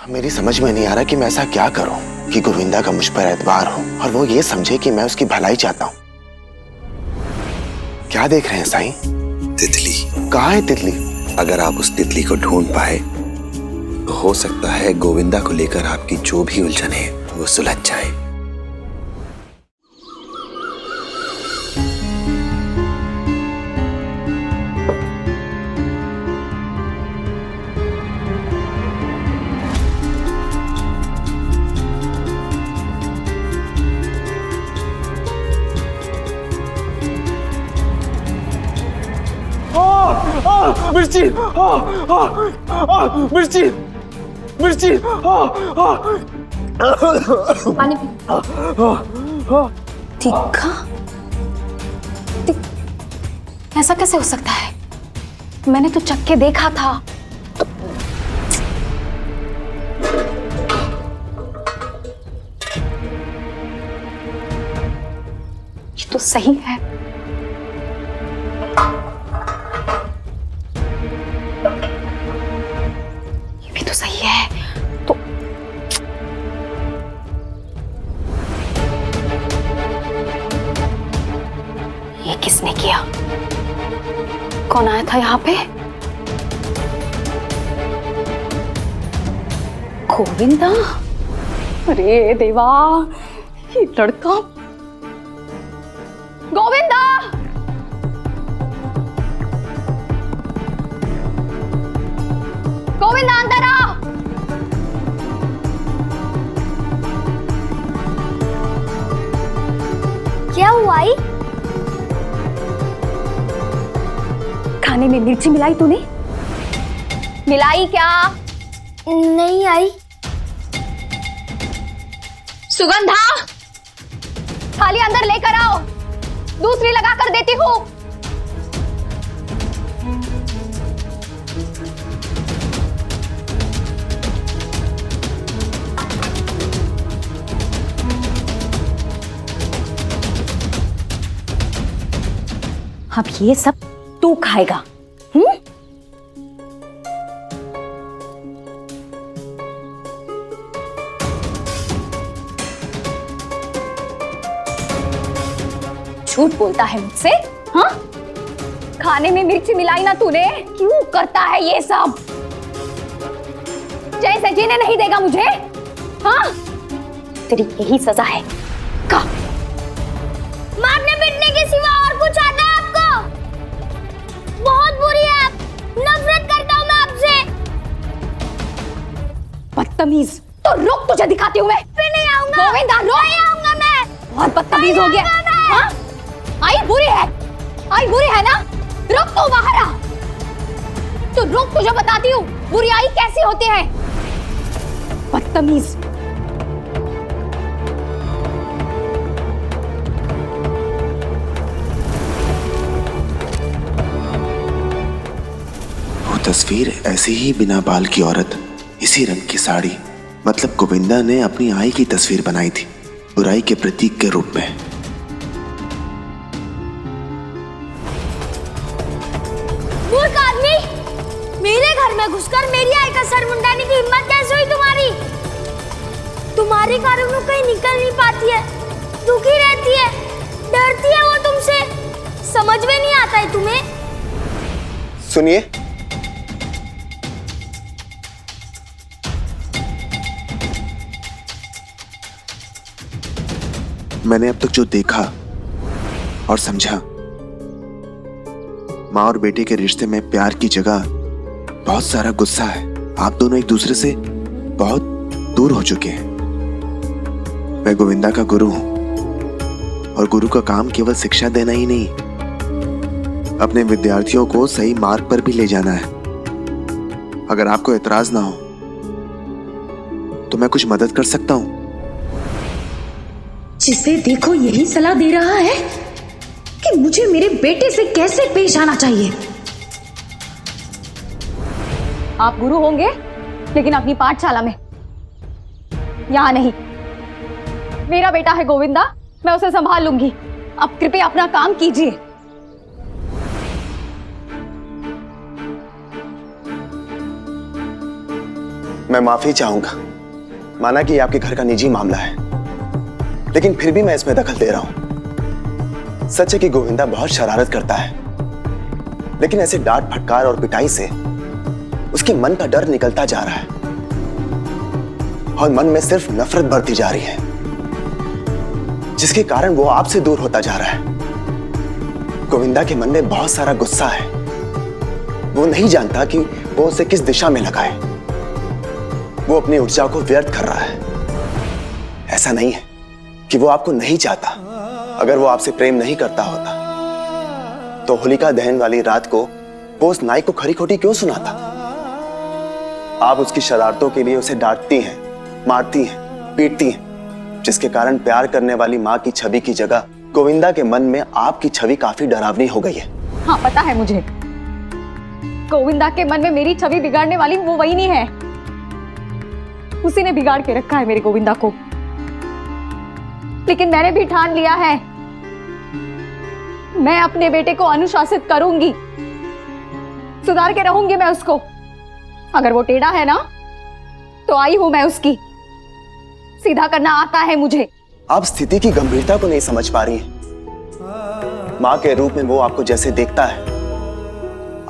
मेरी समझ में नहीं आ रहा कि मैं ऐसा क्या करूं कि गोविंदा का मुझ पर एतबार हो और वो ये समझे कि मैं उसकी भलाई चाहता हूं। क्या देख रहे हैं साईं? तितली। कहाँ है तितली? अगर आप उस तितली को ढूंढ पाए तो हो सकता है गोविंदा को लेकर आपकी जो भी उलझन है वो सुलझ जाए। मिर्ची, मिर्ची, मिर्ची। पानी पी। तीखा? ऐसा कैसे हो सकता है? मैंने तो चख के देखा था। ये तो सही है। तो सही है तो ये किसने किया? कौन आया था यहाँ पे? गोविंदा? अरे देवा, ये लड़का। गोविंदा! गोविंदा अंदर आ। क्या हुआ आई? खाने में मिर्ची मिलाई तूने? मिलाई क्या? नहीं आई। सुगंधा, थाली अंदर लेकर आओ, दूसरी लगा कर देती हूँ। अब ये सब तू खाएगा? झूठ बोलता है मुझसे? हाँ? खाने में मिर्ची मिलाई ना तूने? क्यों करता है ये सब? जैसे जीने नहीं देगा मुझे? हाँ? तेरी यही सजा है। का मारने पीटने के सिवा और कुछ आता है आपको? बहुत बुरी है आप। नफरत करता हूँ मैं आपसे। बदतमीज। तो रुक, तुझे दिखाती हूँ मैं। फिर नहीं आऊंगा। गोविंदा रुक। नहीं आऊंगा मैं। बहुत बदतमीज हो गया। हाँ? आई बुरी है? आई बुरी है ना? रुक, तू बाहर आ। तो रुक, तुझे बताती हूँ बुरी आई कैसी होती है। बदतमीज। तस्वीर ऐसी ही बिना बाल की औरत, इसी रंग की साड़ी, मतलब गोविंदा ने अपनी आई की तस्वीर बनाई थी, बुराई के प्रतीक के रूप में। मूर्ख आदमी, मेरे घर में घुसकर मेरी आई का सर मुंडाने की हिम्मत कैसे हुई तुम्हारी? तुम्हारे कारण वो कहीं निकल नहीं पाती है, दुखी रहती है, डरती है वो तुमसे। समझ में नहीं आता है तुम्हें? सुनिए, मैंने अब तक जो देखा और समझा, माँ और बेटे के रिश्ते में प्यार की जगह बहुत सारा गुस्सा है। आप दोनों एक दूसरे से बहुत दूर हो चुके हैं। मैं गोविंदा का गुरु हूं और गुरु का काम केवल शिक्षा देना ही नहीं, अपने विद्यार्थियों को सही मार्ग पर भी ले जाना है। अगर आपको एतराज ना हो तो मैं कुछ मदद कर सकता हूं। जिसे देखो यही सलाह दे रहा है कि मुझे मेरे बेटे से कैसे पेश आना चाहिए। आप गुरु होंगे लेकिन अपनी पाठशाला में, यहां नहीं। मेरा बेटा है गोविंदा, मैं उसे संभाल लूंगी। अब कृपया अपना काम कीजिए। मैं माफी चाहूंगा। माना कि ये आपके घर का निजी मामला है, लेकिन फिर भी मैं इसमें दखल दे रहा हूं। सच है कि गोविंदा बहुत शरारत करता है, लेकिन ऐसे डांट फटकार और पिटाई से उसके मन का डर निकलता जा रहा है और मन में सिर्फ नफरत बढ़ती जा रही है, जिसके कारण वो आपसे दूर होता जा रहा है। गोविंदा के मन में बहुत सारा गुस्सा है। वो नहीं जानता कि वो उसे किस दिशा में लगाए। वो अपनी ऊर्जा को व्यर्थ कर रहा है। ऐसा नहीं है कि वो आपको नहीं चाहता। अगर वो आपसे प्रेम नहीं करता होता तो होलिका दहन वाली रात को वो उस नाई को खरी खोटी क्यों सुनाता? आप उसकी शरारतों के लिए उसे डांटती हैं, मारती हैं, पीटती हैं, जिसके कारण प्यार करने वाली माँ की छवि की जगह गोविंदा के मन में आपकी छवि काफी डरावनी हो गई है। हाँ, पता है मुझे। गोविंदा के मन में मेरी छवि बिगाड़ने वाली वो वही नहीं है। उसी ने बिगाड़ के रखा है मेरे गोविंदा को। लेकिन मैंने भी ठान लिया है, मैं अपने बेटे को अनुशासित करूंगी, सुधार के रहूंगी मैं उसको। अगर वो टेढ़ा है ना, तो आई हूं मैं उसकी। सीधा करना आता है मुझे। आप स्थिति की गंभीरता को नहीं समझ पा रही हैं। मां के रूप में वो आपको जैसे देखता है,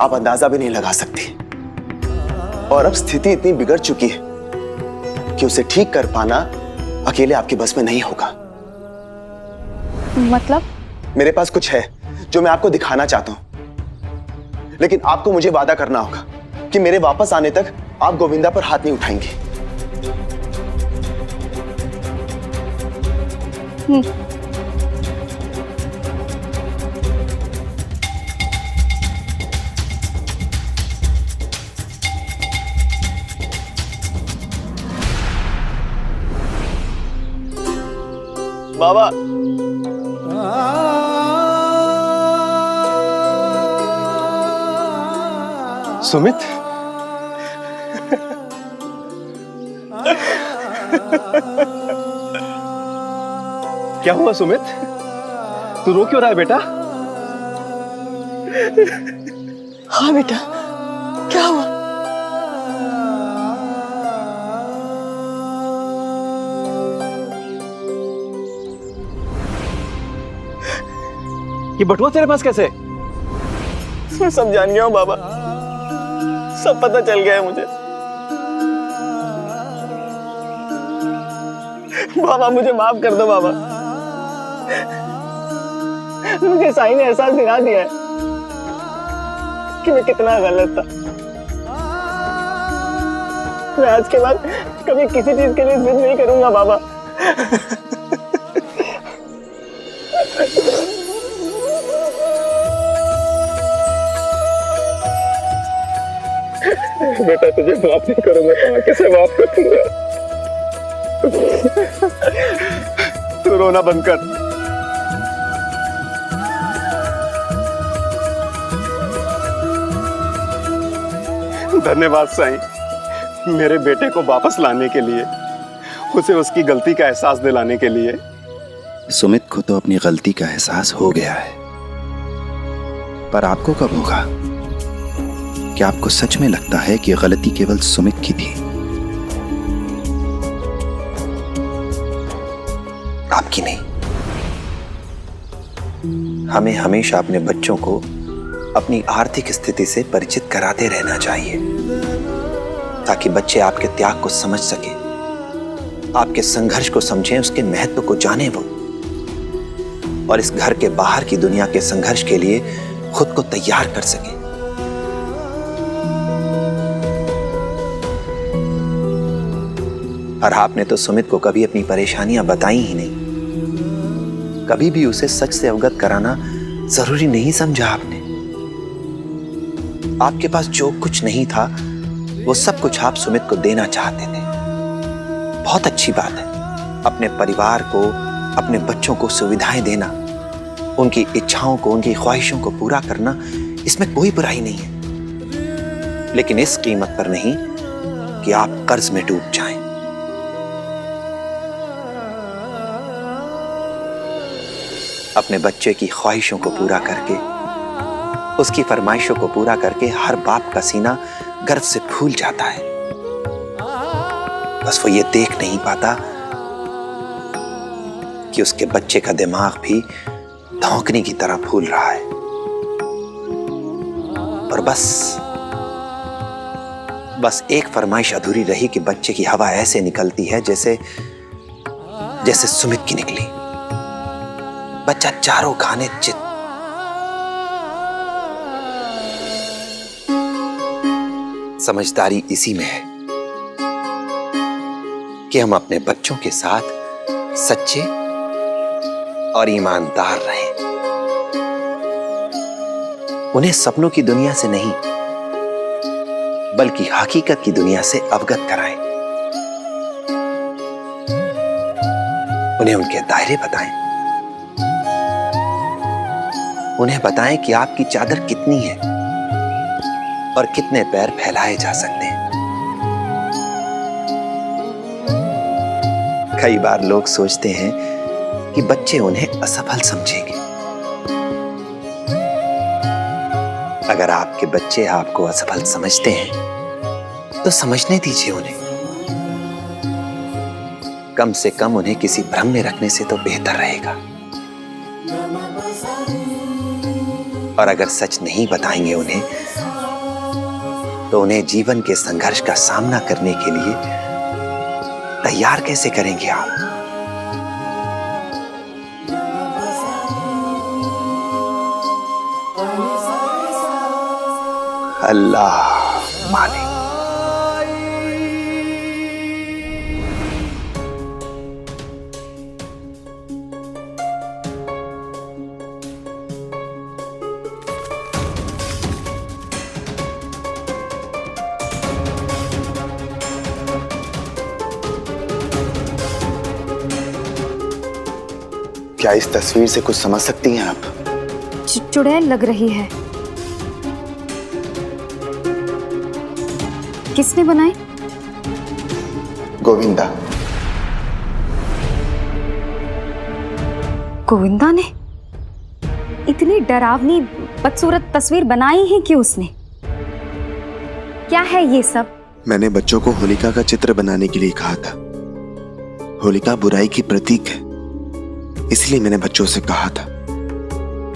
आप अंदाजा भी नहीं लगा सकती। और अब स्थिति इतनी बिगड़ चुकी है कि उसे ठीक कर पाना अकेले आपके बस में नहीं होगा। मतलब? मेरे पास कुछ है जो मैं आपको दिखाना चाहता हूं, लेकिन आपको मुझे वादा करना होगा कि मेरे वापस आने तक आप गोविंदा पर हाथ नहीं उठाएंगे। बाबा, सुमित, क्या हुआ सुमित? तू रो क्यों रहा है बेटा? हाँ बेटा, क्या हुआ? ये बटुआ तेरे पास कैसे? मैं सब जान गया हूं बाबा, सब पता चल गया है मुझे। बाबा मुझे माफ कर दो बाबा। मुझे साईं ने एहसास दिला दिया है कि मैं कितना गलत था। मैं आज के बाद कभी किसी चीज के लिए जिद नहीं करूंगा बाबा। बेटा तुझे माफ नहीं करूंगा तो कैसे माफ करूंगा? तू रोना बंद कर। धन्यवाद साईं, मेरे बेटे को वापस लाने के लिए, उसे उसकी गलती का एहसास दिलाने के लिए। सुमित को तो अपनी गलती का एहसास हो गया है, पर आपको कब होगा? क्या आपको सच में लगता है कि गलती केवल सुमित की थी, आपकी नहीं? हमें हमेशा अपने बच्चों को अपनी आर्थिक स्थिति से परिचित कराते रहना चाहिए, ताकि बच्चे आपके त्याग को समझ सके, आपके संघर्ष को समझें, उसके महत्व को जाने वो, और इस घर के बाहर की दुनिया के संघर्ष के लिए खुद को तैयार कर सके। और आपने तो सुमित को कभी अपनी परेशानियां बताई ही नहीं, कभी भी उसे सच से अवगत कराना जरूरी नहीं समझा आपने। आपके पास जो कुछ नहीं था वो सब कुछ आप सुमित को देना चाहते थे। बहुत अच्छी बात है, अपने परिवार को, अपने बच्चों को सुविधाएं देना, उनकी इच्छाओं को, उनकी ख्वाहिशों को पूरा करना, इसमें कोई बुराई नहीं है, लेकिन इस कीमत पर नहीं कि आप कर्ज में डूब जाएं। अपने बच्चे की ख्वाहिशों को पूरा करके, उसकी फरमाइशों को पूरा करके हर बाप का सीना गर्व से फूल जाता है। बस वो ये देख नहीं पाता कि उसके बच्चे का दिमाग भी धौंकने की तरह फूल रहा है। और बस एक फरमाइश अधूरी रही कि बच्चे की हवा ऐसे निकलती है जैसे जैसे सुमित की निकली। बच्चा चारों खाने चित। समझदारी इसी में है कि हम अपने बच्चों के साथ सच्चे और ईमानदार रहें। उन्हें सपनों की दुनिया से नहीं बल्कि हकीकत की दुनिया से अवगत कराएं। उन्हें उनके दायरे बताएं। उन्हें बताएं कि आपकी चादर कितनी है और कितने पैर फैलाए जा सकते हैं। कई बार लोग सोचते हैं कि बच्चे उन्हें असफल समझेंगे। अगर आपके बच्चे आपको असफल समझते हैं तो समझने दीजिए उन्हें। कम से कम उन्हें किसी भ्रम में रखने से तो बेहतर रहेगा। और अगर सच नहीं बताएंगे उन्हें तो उन्हें जीवन के संघर्ष का सामना करने के लिए तैयार कैसे करेंगे आप? अल्लाह मालिक। क्या इस तस्वीर से कुछ समझ सकती हैं आप? चुड़ैल लग रही है। किसने बनाई? गोविंदा। गोविंदा ने इतनी डरावनी बदसूरत तस्वीर बनाई है कि उसने? क्या है ये सब? मैंने बच्चों को होलिका का चित्र बनाने के लिए कहा था। होलिका बुराई की प्रतीक है, इसलिए मैंने बच्चों से कहा था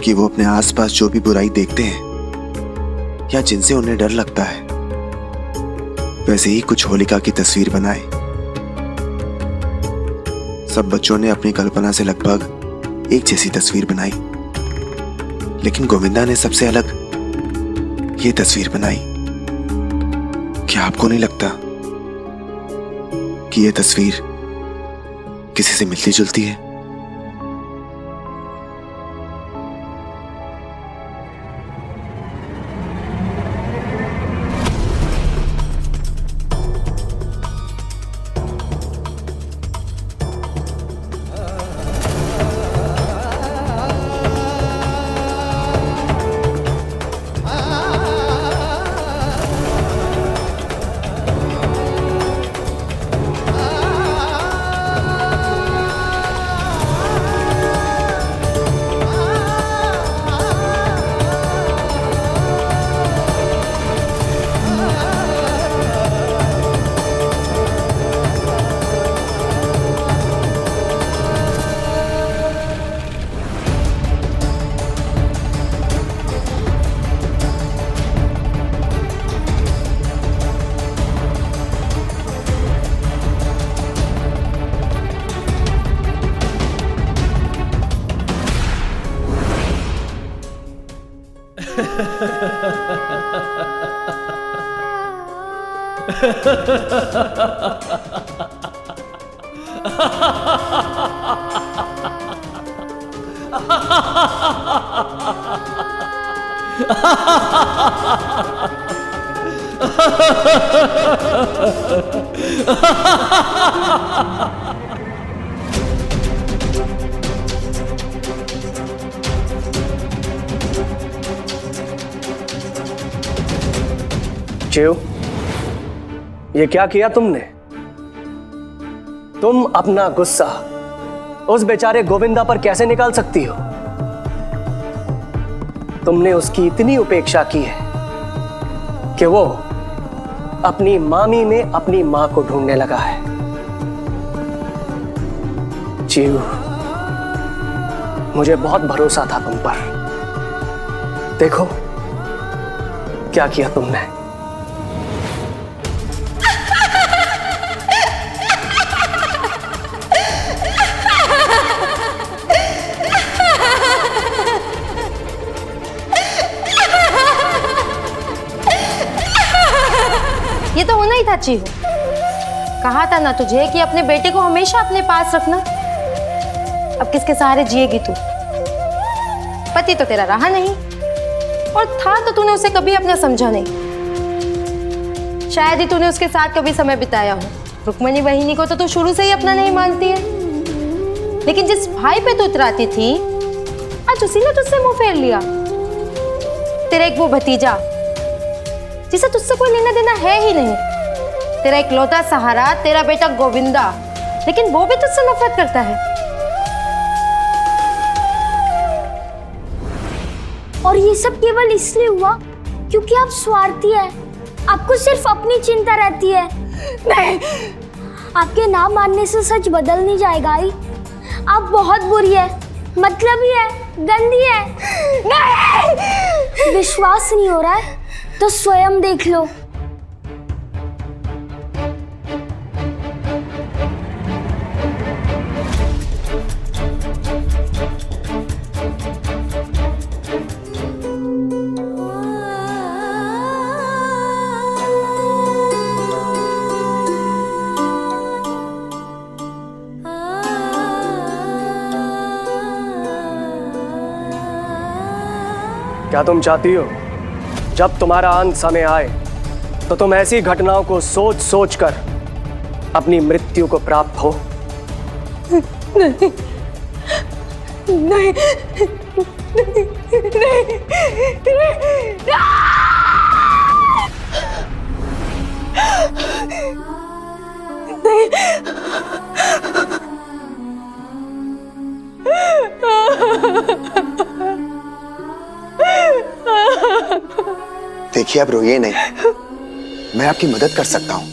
कि वो अपने आसपास जो भी बुराई देखते हैं या जिनसे उन्हें डर लगता है वैसे ही कुछ होलिका की तस्वीर बनाए। सब बच्चों ने अपनी कल्पना से लगभग एक जैसी तस्वीर बनाई, लेकिन गोविंदा ने सबसे अलग ये तस्वीर बनाई। क्या आपको नहीं लगता कि ये तस्वीर किसी से मिलती जुलती है? शिव, ये क्या किया तुमने? तुम अपना गुस्सा उस बेचारे गोविंदा पर कैसे निकाल सकती हो? तुमने उसकी इतनी उपेक्षा की है कि वो अपनी मामी में अपनी मां को ढूंढने लगा है। चीहू, मुझे बहुत भरोसा था तुम पर। देखो क्या किया तुमने। ये तो होना ही था चीहू। कहा था ना तुझे कि अपने बेटे को हमेशा अपने पास रखना। अब किसके सहारे जिएगी तू? पति तो तेरा रहा नहीं, और था तो तूने उसे कभी अपना समझा नहीं। शायद ही तूने उसके साथ कभी समय बिताया हो। रुक्मणी बहिनी को तो तू शुरू से ही अपना नहीं मानती है, लेकिन जिस भाई पे तू उतराती थी, आज उसी ने तुझसे मुंह फेर लिया। तेरा एक वो भतीजा जिसे तुझसे कोई लेना देना है ही नहीं, तेरा एक लौता सहारा, तेरा बेटा गोविंदा, लेकिन वो भी तुझसे नफरत करता है। और ये सब केवल इसलिए हुआ क्योंकि आप स्वार्थी है। आपको सिर्फ अपनी चिंता रहती है। नहीं, आपके ना मानने से सच बदल नहीं जाएगा आई। आप बहुत बुरी है, मतलबी है, गंदी है। नहीं! विश्वास नहीं हो रहा है तो स्वयं देख लो। क्या तुम चाहती हो जब तुम्हारा अंत समय आए तो तुम ऐसी घटनाओं को सोच सोच कर अपनी मृत्यु को प्राप्त हो? नहीं, नहीं, नहीं, नहीं, देखिए, अब रोइए नहीं। मैं आपकी मदद कर सकता हूं।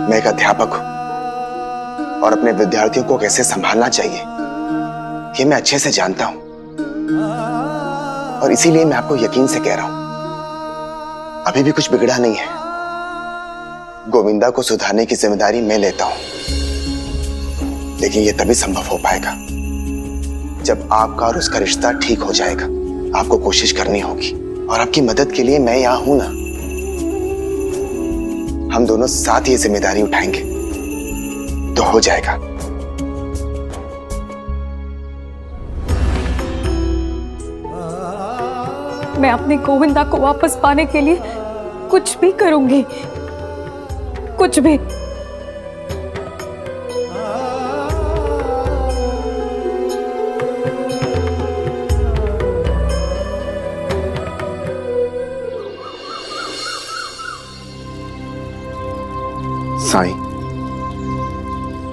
मैं एक अध्यापक हूं और अपने विद्यार्थियों को कैसे संभालना चाहिए ये मैं अच्छे से जानता हूं, और इसीलिए मैं आपको यकीन से कह रहा हूं, अभी भी कुछ बिगड़ा नहीं है। गोविंदा को सुधारने की जिम्मेदारी मैं लेता हूं, लेकिन यह तभी संभव हो पाएगा जब आपका और उसका रिश्ता ठीक हो जाएगा। आपको कोशिश करनी होगी, और आपकी मदद के लिए मैं यहां हूं ना। हम दोनों साथ ये जिम्मेदारी उठाएंगे तो हो जाएगा। मैं अपने गोविंदा को वापस पाने के लिए कुछ भी करूंगी, कुछ भी। साईं,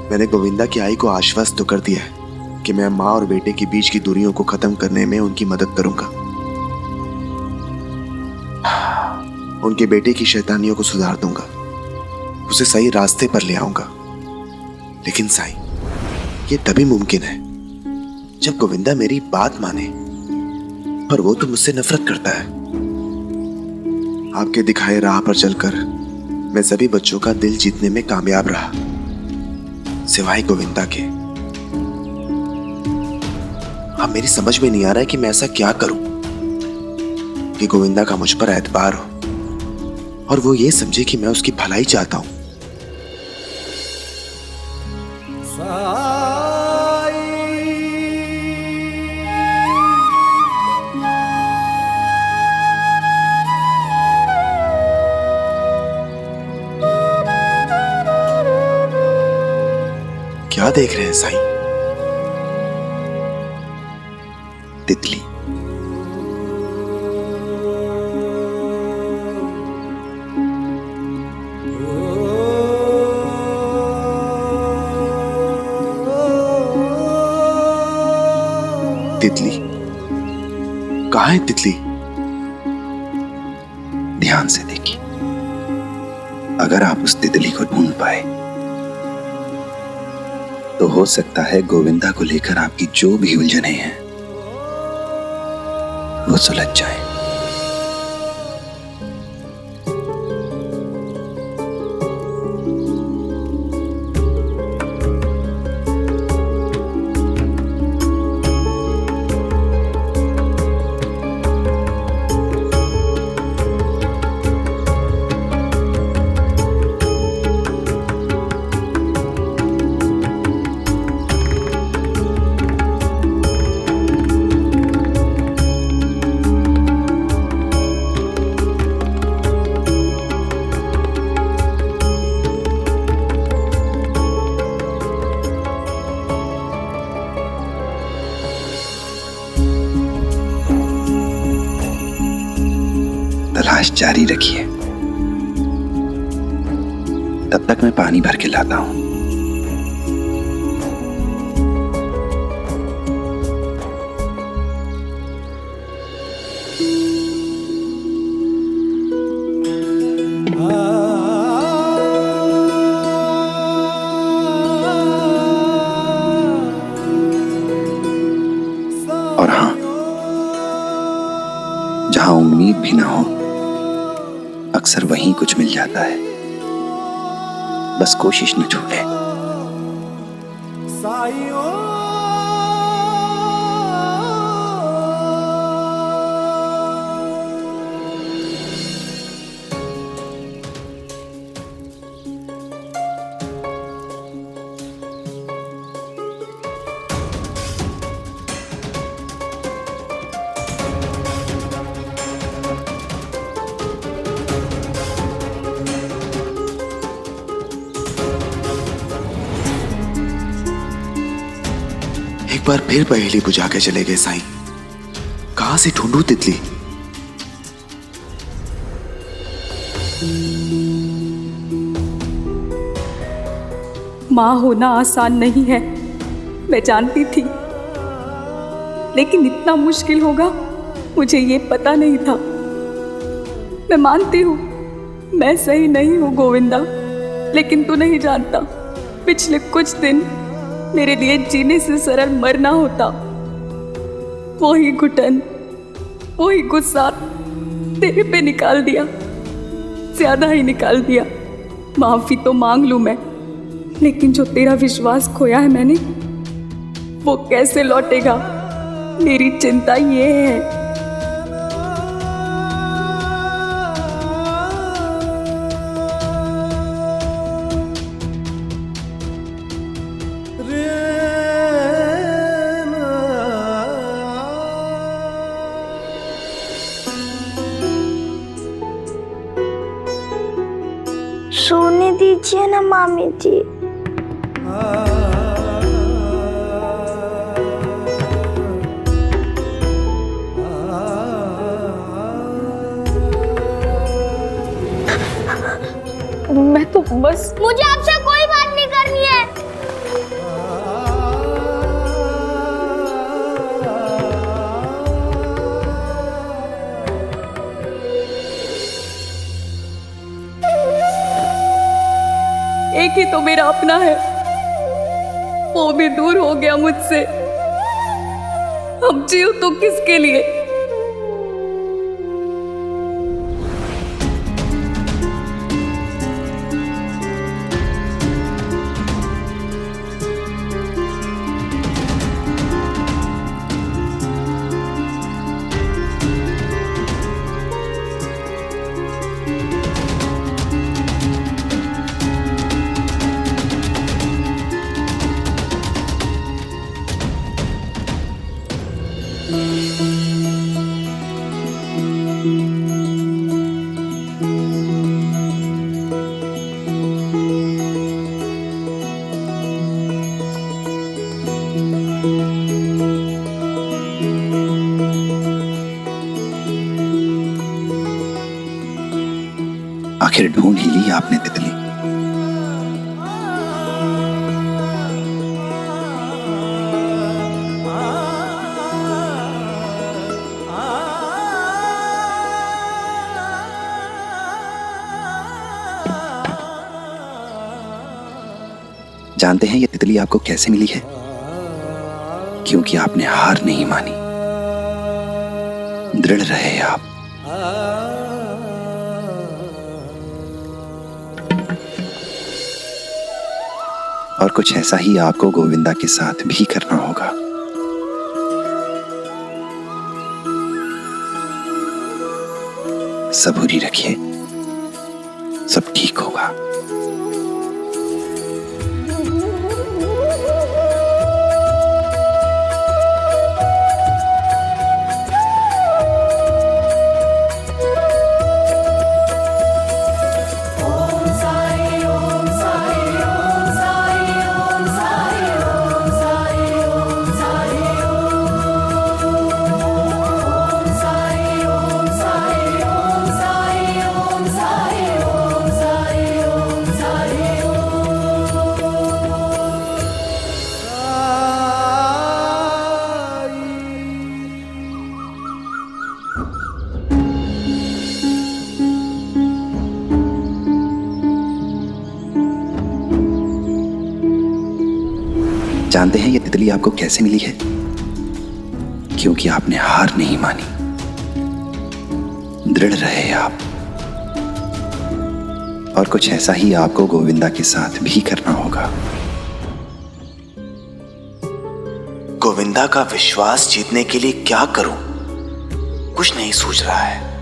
मैंने गोविंदा की आई को आश्वस्त तो कर दिया है कि मैं माँ और बेटे के बीच की दूरियों को खत्म करने में उनकी मदद करूंगा। उनके बेटे की शैतानियों को सुधार दूंगा, उसे सही रास्ते पर ले आऊंगा। लेकिन साईं, ये तभी मुमकिन है जब गोविंदा मेरी बात माने, पर वो तो मुझसे नफरत करता है। आपके दिखाए राह पर चलकर मैं सभी बच्चों का दिल जीतने में कामयाब रहा, सिवाय गोविंदा के। अब मेरी समझ में नहीं आ रहा है कि मैं ऐसा क्या करूं कि गोविंदा का मुझ पर एतबार हो और वो ये समझे कि मैं उसकी भलाई चाहता हूं। क्या देख रहे हैं साईं? तितली। तितली कहाँ है? तितली ध्यान से देखिए। अगर आप उस तितली को ढूंढ पाए तो हो सकता है गोविंदा को लेकर आपकी जो भी उलझने हैं वो सुलझ जाए। तलाश जारी रखिए, तब तक मैं पानी भर के लाता हूं। और हां, जहां उम्मीद भी ना हो अक्सर वहीं कुछ मिल जाता है। बस कोशिश न छोड़े। एक बार फिर पहेली बुझा के चले गए साईं। कहां से ढूंढूं तितली? माँ होना आसान नहीं है, मैं जानती थी, लेकिन इतना मुश्किल होगा मुझे ये पता नहीं था। मैं मानती हूँ मैं सही नहीं हूँ गोविंदा, लेकिन तू नहीं जानता, पिछले कुछ दिन मेरे लिए जीने से सरल मरना होता। वही घुटन, वही गुस्सा तेरे पे निकाल दिया, ज्यादा ही निकाल दिया। माफी तो मांग लूं मैं, लेकिन जो तेरा विश्वास खोया है मैंने, वो कैसे लौटेगा, मेरी चिंता ये है। सोने दीजिए ना मामी जी। मैं तो बस मुझे आपसे कोई बात नहीं करनी है। एक ही तो मेरा अपना है, वो भी दूर हो गया मुझसे। अब जीव तो किसके लिए? आखिर ढूंढ ही ली आपने तितली। जानते हैं ये तितली आपको कैसे मिली है? क्योंकि आपने हार नहीं मानी, दृढ़ रहे आप। और कुछ ऐसा ही आपको गोविंदा के साथ भी करना होगा। सबूरी रखिए, सब ठीक होगा। जानते हैं ये तितली आपको कैसे मिली है? क्योंकि आपने हार नहीं मानी, दृढ़ रहे आप। और कुछ ऐसा ही आपको गोविंदा के साथ भी करना होगा। गोविंदा का विश्वास जीतने के लिए क्या करूं? कुछ नहीं सूझ रहा है।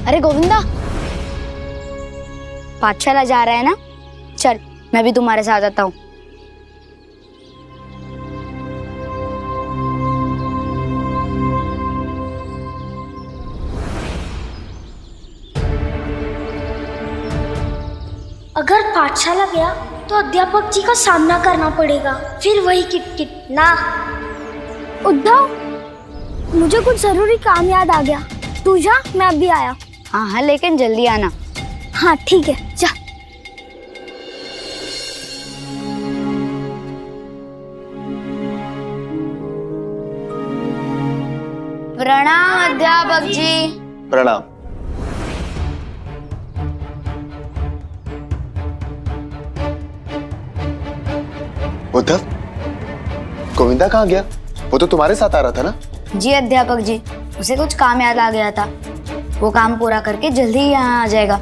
अरे गोविंदा, पाठशाला जा रहा है ना? चल मैं भी तुम्हारे साथ आता हूँ। अगर पाठशाला गया तो अध्यापक जी का सामना करना पड़ेगा, फिर वही किट-किट ना। उद्धव, मुझे कुछ जरूरी काम याद आ गया, तू जा, मैं अभी आया। हाँ हाँ, लेकिन जल्दी आना। हाँ ठीक है, जा। प्रणाम अध्यापक जी। प्रणाम। उद्धव, गोविंदा कहाँ गया? वो तो तुम्हारे साथ आ रहा था ना? जी अध्यापक जी, उसे कुछ काम याद आ गया था, वो काम पूरा करके जल्दी ही यहाँ आ जाएगा।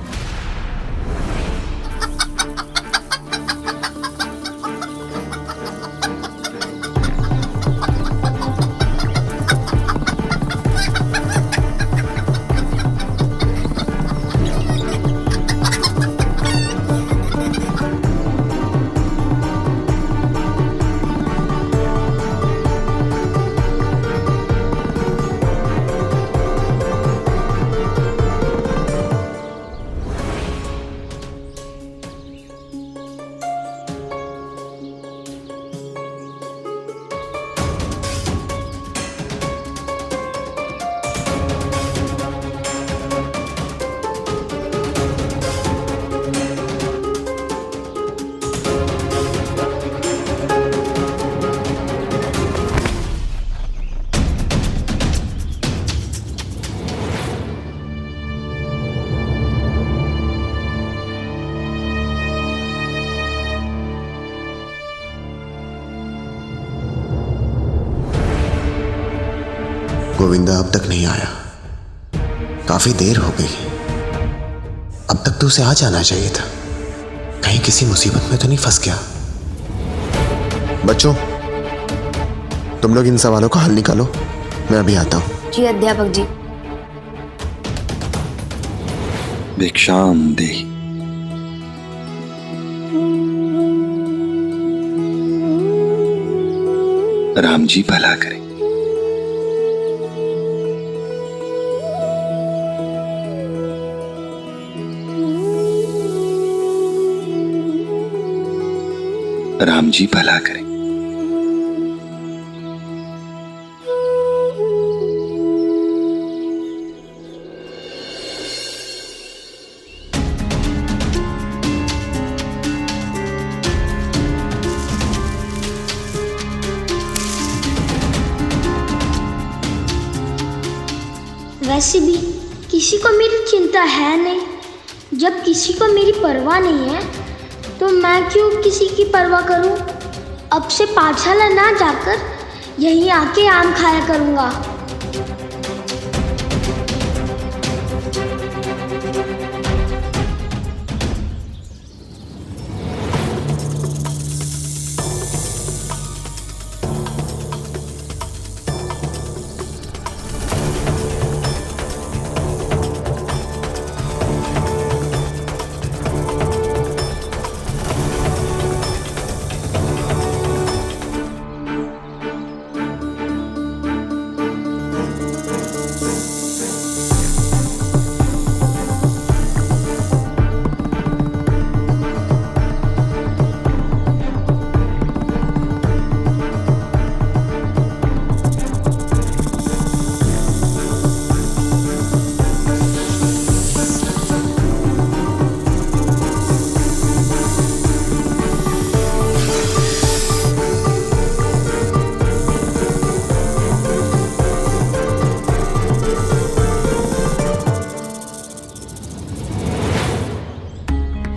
गोविंदा अब तक नहीं आया, काफी देर हो गई। अब तक तो उसे आ जाना चाहिए था। कहीं किसी मुसीबत में तो नहीं फंस गया। बच्चों, तुम लोग इन सवालों का हल निकालो, मैं अभी आता हूं। जी अध्यापक जी। भिक्षाम देहि। राम जी भला करें। राम जी भला करें। वैसे भी किसी को मेरी चिंता है नहीं। जब किसी को मेरी परवाह नहीं है तो मैं क्यों किसी की परवाह करूं? अब से पाठशाला ना जाकर यहीं आके आम खाया करूंगा।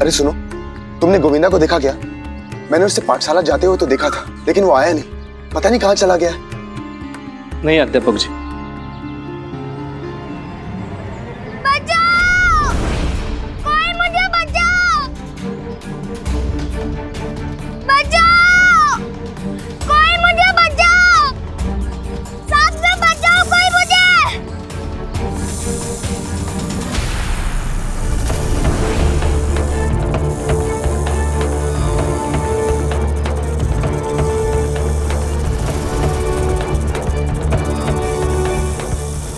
अरे सुनो, तुमने गोविंदा को देखा क्या? मैंने उससे पाठशाला जाते हुए तो देखा था, लेकिन वो आया नहीं। पता नहीं कहाँ चला गया। नहीं अध्यापक जी। बचाओ! कोई मुझे बचाओ! बचाओ! कोई मुझे बचाओ! साथ में बचाओ कोई मुझे!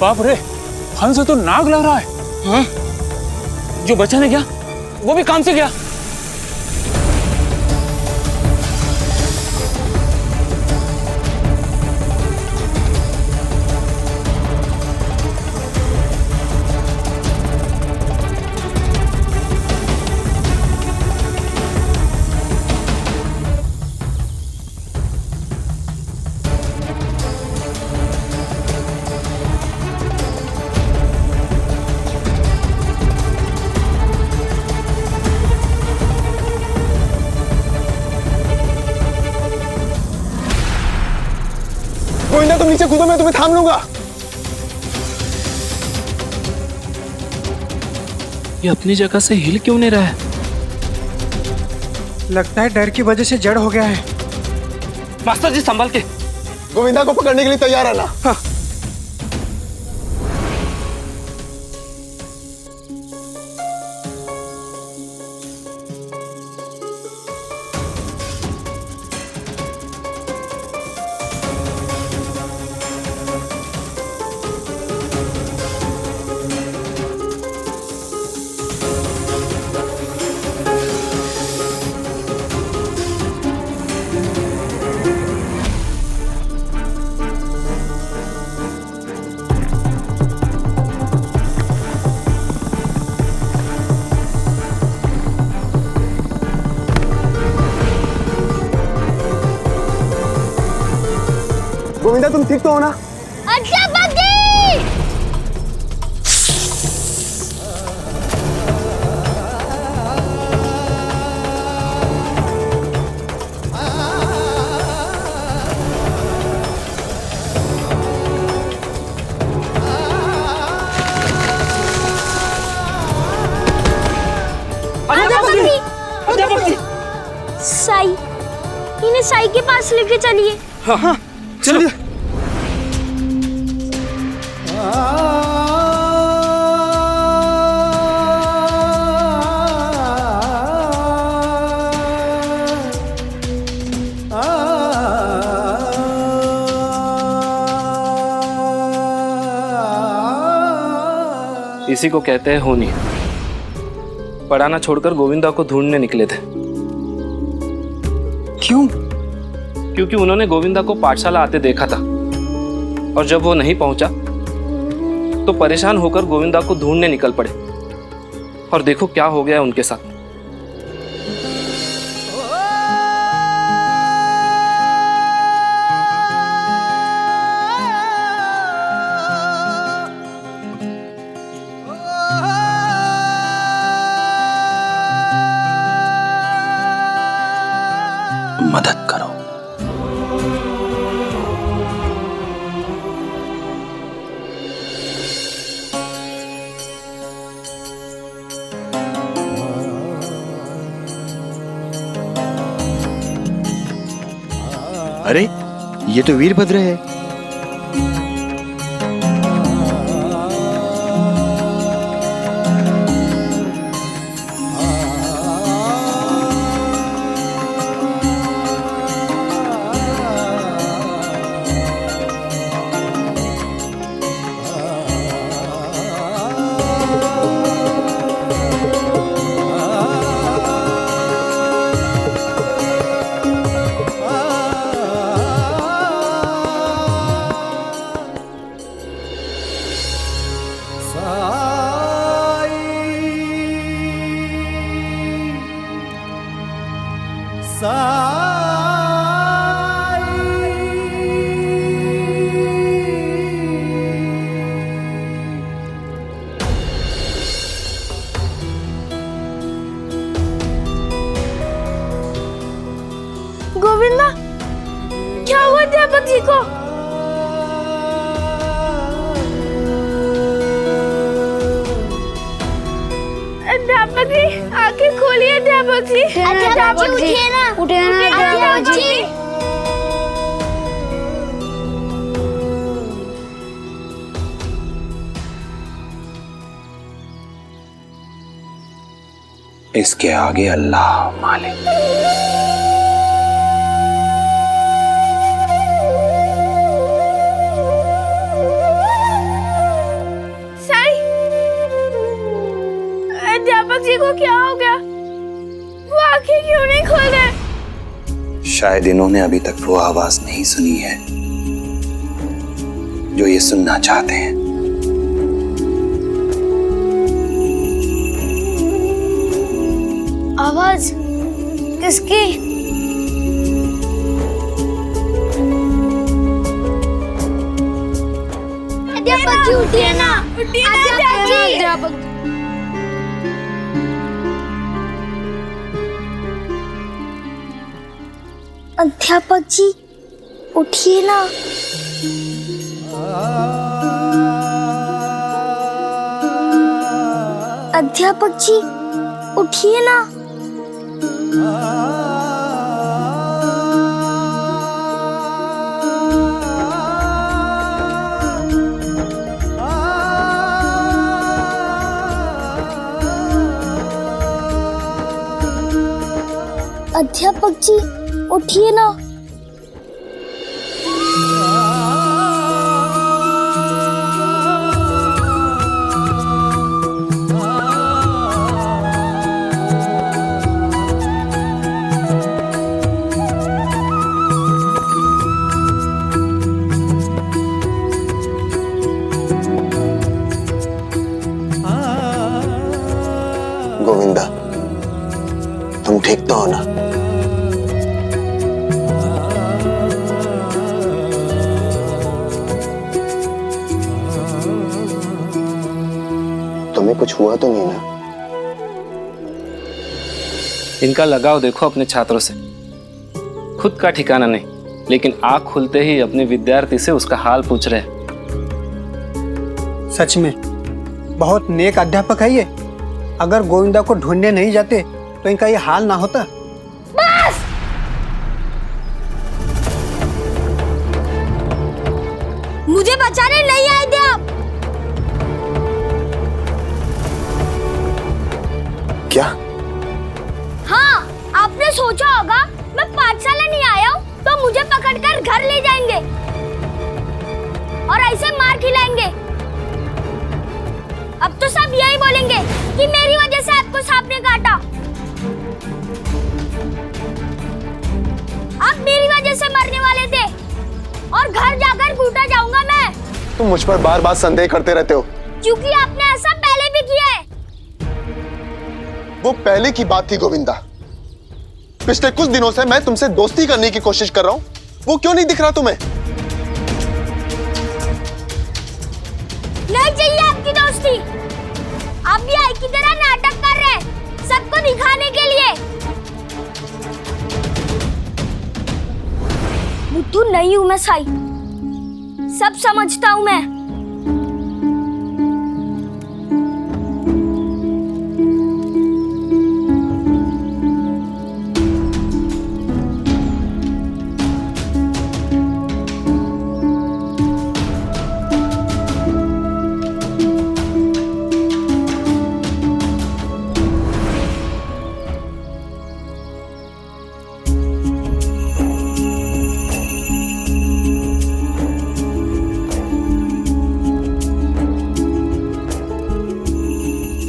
बाप रे, हंस तो नाग लग रहा है। हाँ? जो बचाने गया वो भी काम से गया। गोविंदा तुम नीचे कूदो, मैं तुम्हें थाम लूंगा। ये अपनी जगह से हिल क्यों नहीं रहा है? लगता है डर की वजह से जड़ हो गया है। मास्टर जी संभल के। गोविंदा को पकड़ने के लिए तैयार है ना? हाँ। गोविंदा तुम ठीक तो हो ना? अध्यापक जी! अध्यापक जी। साई, इन्हें साई के पास लेके चलिए। हाँ हाँ चलिए। इसी को कहते हैं होनी। पढ़ाना छोड़कर गोविंदा को ढूंढने निकले थे। क्यों? क्योंकि उन्होंने गोविंदा को पाठशाला आते देखा था, और जब वो नहीं पहुंचा तो परेशान होकर गोविंदा को ढूंढने निकल पड़े। और देखो क्या हो गया उनके साथ। अरे ये तो वीरभद्र है। गोविंदा, क्या हुआ अध्यापक जी को? अध्यापक जी, आंखें खोलिए अध्यापक जी। अध्यापक जी उठिए ना, उठिए ना अध्यापक जी। इसके आगे अल्लाह मालिक। अध्यापक जी को क्या हो गया? वो आंखें क्यों नहीं खोल रहे? शायद इन्होंने अभी तक वो आवाज नहीं सुनी है जो ये सुनना चाहते हैं। आवाज किसकी? अध्यापक जी उठिए ना, अध्यापक जी। अध्यापक अध्यापक जी उठिए ना। अध्यापक जी उठिए ना। अध्यापक जी उठिए ना। गोविंदा, तुम ठीक तो हो ना? तुम्हें कुछ हुआ तो नहीं ना? इनका लगाव देखो अपने छात्रों से। खुद का ठिकाना नहीं, लेकिन आंख खुलते ही अपने विद्यार्थी से उसका हाल पूछ रहे हैं। सच में बहुत नेक अध्यापक है ये। अगर गोविंदा को ढूंढने नहीं जाते तो इनका ये हाल ना होता। बस! मुझे बचाने नहीं आए थे आप। क्या? हाँ, आपने सोचा होगा मैं पाठशाला नहीं आया हूँ तो मुझे पकड़कर घर ले जाएंगे और ऐसे मार खिलाएंगे। अब तो सब यही बोलेंगे कि मेरी वजह से आपको सांप ने काटा। आप मेरी वजह से मरने वाले थे और घर जाकर कूटा जाऊंगा मैं। तुम मुझ पर बार बार संदेह करते रहते हो। क्योंकि आपने ऐसा पहले भी किया है। वो पहले की बात थी गोविंदा। पिछले कुछ दिनों से मैं तुमसे दोस्ती करने की कोशिश कर रहा हूँ, वो क्यों नहीं दिख रहा तुम्हें? नहीं चाहिए आपकी दोस्ती। आप भी आई की तरह नाटक कर रहे हैं, सबको दिखाने के लिए। बुद्धू नहीं हूं मैं साई, सब समझता हूं मैं।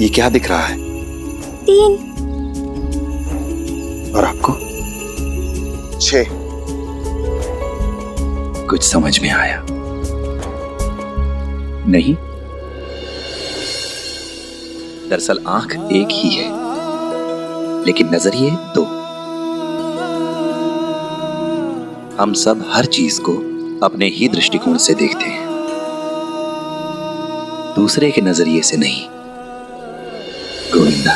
ये क्या दिख रहा है? 3। और आपको? 6। कुछ समझ में आया नहीं? दरअसल आंख एक ही है, लेकिन नजरिए 2। हम सब हर चीज को अपने ही दृष्टिकोण से देखते हैं, दूसरे के नजरिए से नहीं। गोविंदा,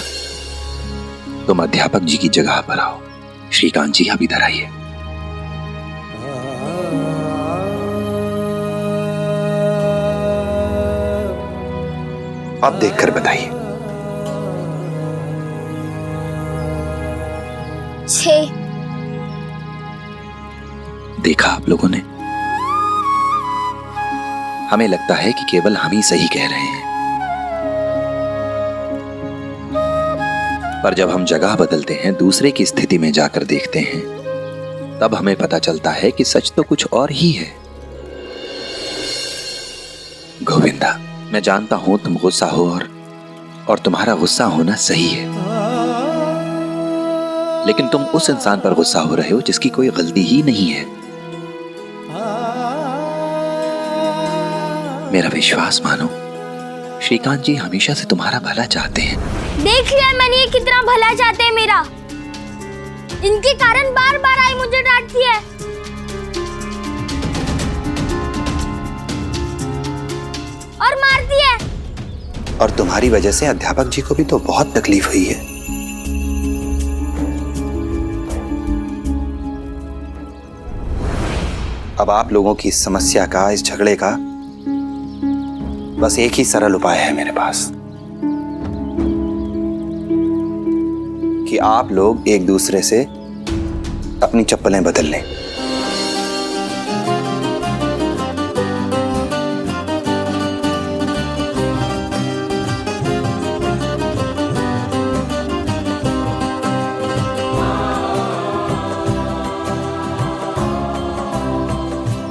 तुम अध्यापक जी की जगह पर आओ। श्रीकांत जी अब इधर आइए। आप देखकर बताइए। 6। देखा आप लोगों ने? हमें लगता है कि केवल हम ही सही कह रहे हैं, पर जब हम जगह बदलते हैं, दूसरे की स्थिति में जाकर देखते हैं, तब हमें पता चलता है कि सच तो कुछ और ही है। गोविंदा, मैं जानता हूं तुम गुस्सा हो और तुम्हारा गुस्सा होना सही है, लेकिन तुम उस इंसान पर गुस्सा हो रहे हो जिसकी कोई गलती ही नहीं है। मेरा विश्वास मानो, श्रीकांत जी हमेशा से तुम्हारा भला चाहते हैं। देख लिया मैंने ये कितना भला चाहते हैं मेरा। इनके कारण बार बार आई मुझे डांटती है। और मारती है। और तुम्हारी वजह से अध्यापक जी को भी तो बहुत तकलीफ हुई है। अब आप लोगों की इस समस्या का, इस झगड़े का बस एक ही सरल उपाय है मेरे पास, कि आप लोग एक दूसरे से अपनी चप्पलें बदल लें।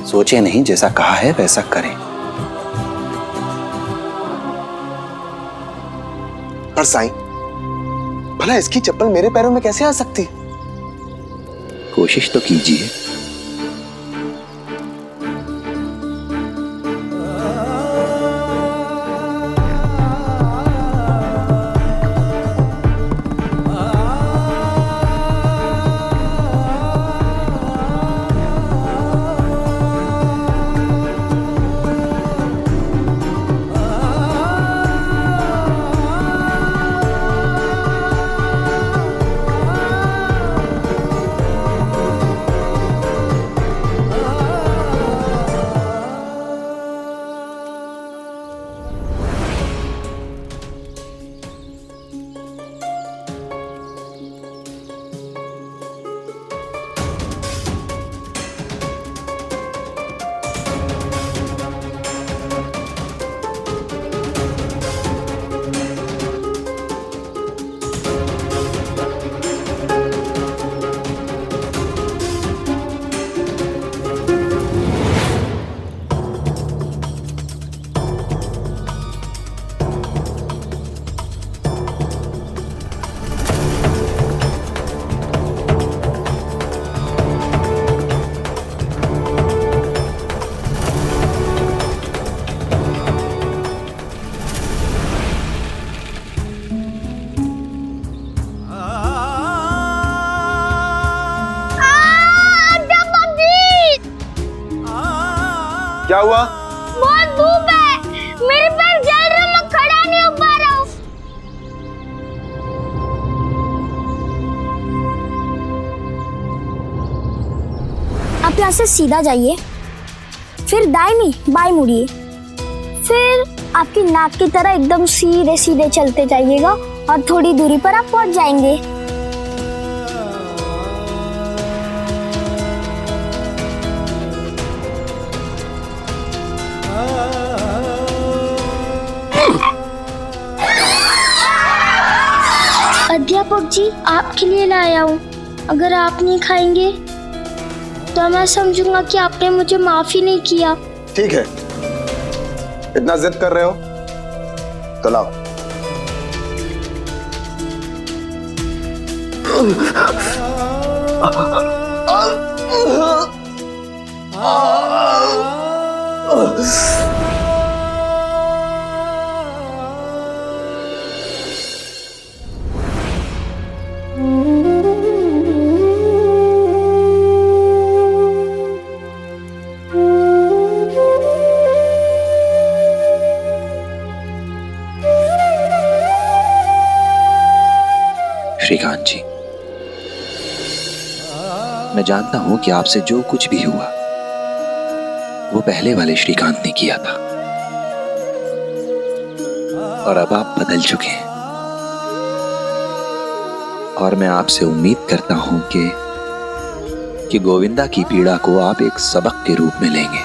सोचे नहीं, जैसा कहा है वैसा करें। पर साईं, भला इसकी चप्पल मेरे पैरों में कैसे आ सकती? कोशिश तो कीजिए। क्या हुआ? बहुत धूप है, मेरे पैर जल रहे, मैं खड़ा नहीं हो पा रहा हूँ। आप यहाँ से सीधा जाइए, फिर दाहिनी बाएं मुड़िए, फिर आपकी नाक की तरह एकदम सीधे सीधे चलते जाइएगा और थोड़ी दूरी पर आप पहुँच जाएंगे। अध्यापक जी, आपके लिए लाया हूँ। अगर आप नहीं खाएंगे तो मैं समझूंगा कि आपने मुझे माफ ही नहीं किया। ठीक है, इतना जिद कर रहे हो तो लाओ। श्रीकांत जी, मैं जानता हूं कि आपसे जो कुछ भी हुआ वो पहले वाले श्रीकांत ने किया था, और अब आप बदल चुके हैं। और मैं आपसे उम्मीद करता हूं कि गोविंदा की पीड़ा को आप एक सबक के रूप में लेंगे।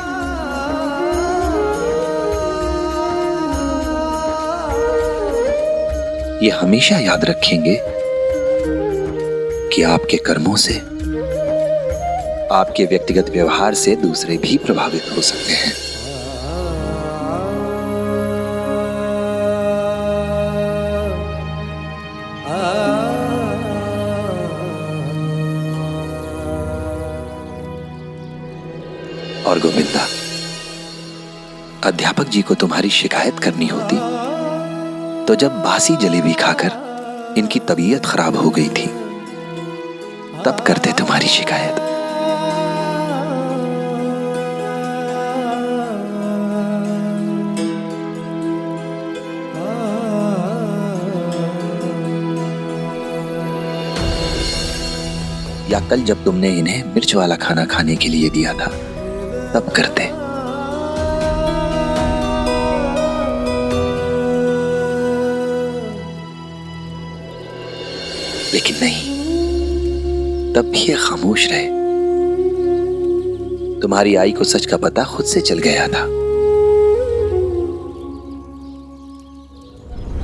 ये हमेशा याद रखेंगे कि आपके कर्मों से, आपके व्यक्तिगत व्यवहार से दूसरे भी प्रभावित हो सकते हैं। और गोविंदा, अध्यापक जी को तुम्हारी शिकायत करनी होती तो जब बासी जलेबी खाकर इनकी तबीयत खराब हो गई थी तब करते तुम्हारी शिकायत। या कल जब तुमने इन्हें मिर्च वाला खाना खाने के लिए दिया था तब करते। लेकिन नहीं, तब भी ये खामोश रहे। तुम्हारी आई को सच का पता खुद से चल गया था,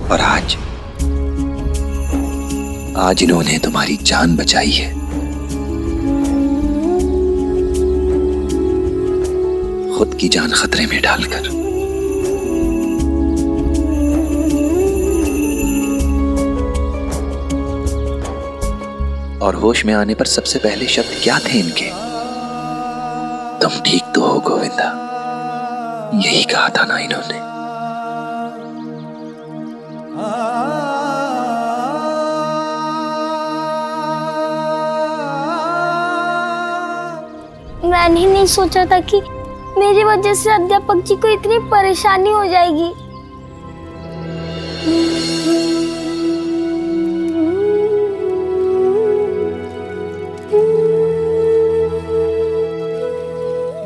और आज इन्होंने तुम्हारी जान बचाई है। खुद की जान खतरे में डालकर। और होश में आने पर सबसे पहले शब्द क्या थे इनके? तुम ठीक तो हो गोविंदा, यही कहा था ना इन्होंने। मैंने नहीं सोचा था कि मेरी वजह से अध्यापक जी को इतनी परेशानी हो जाएगी।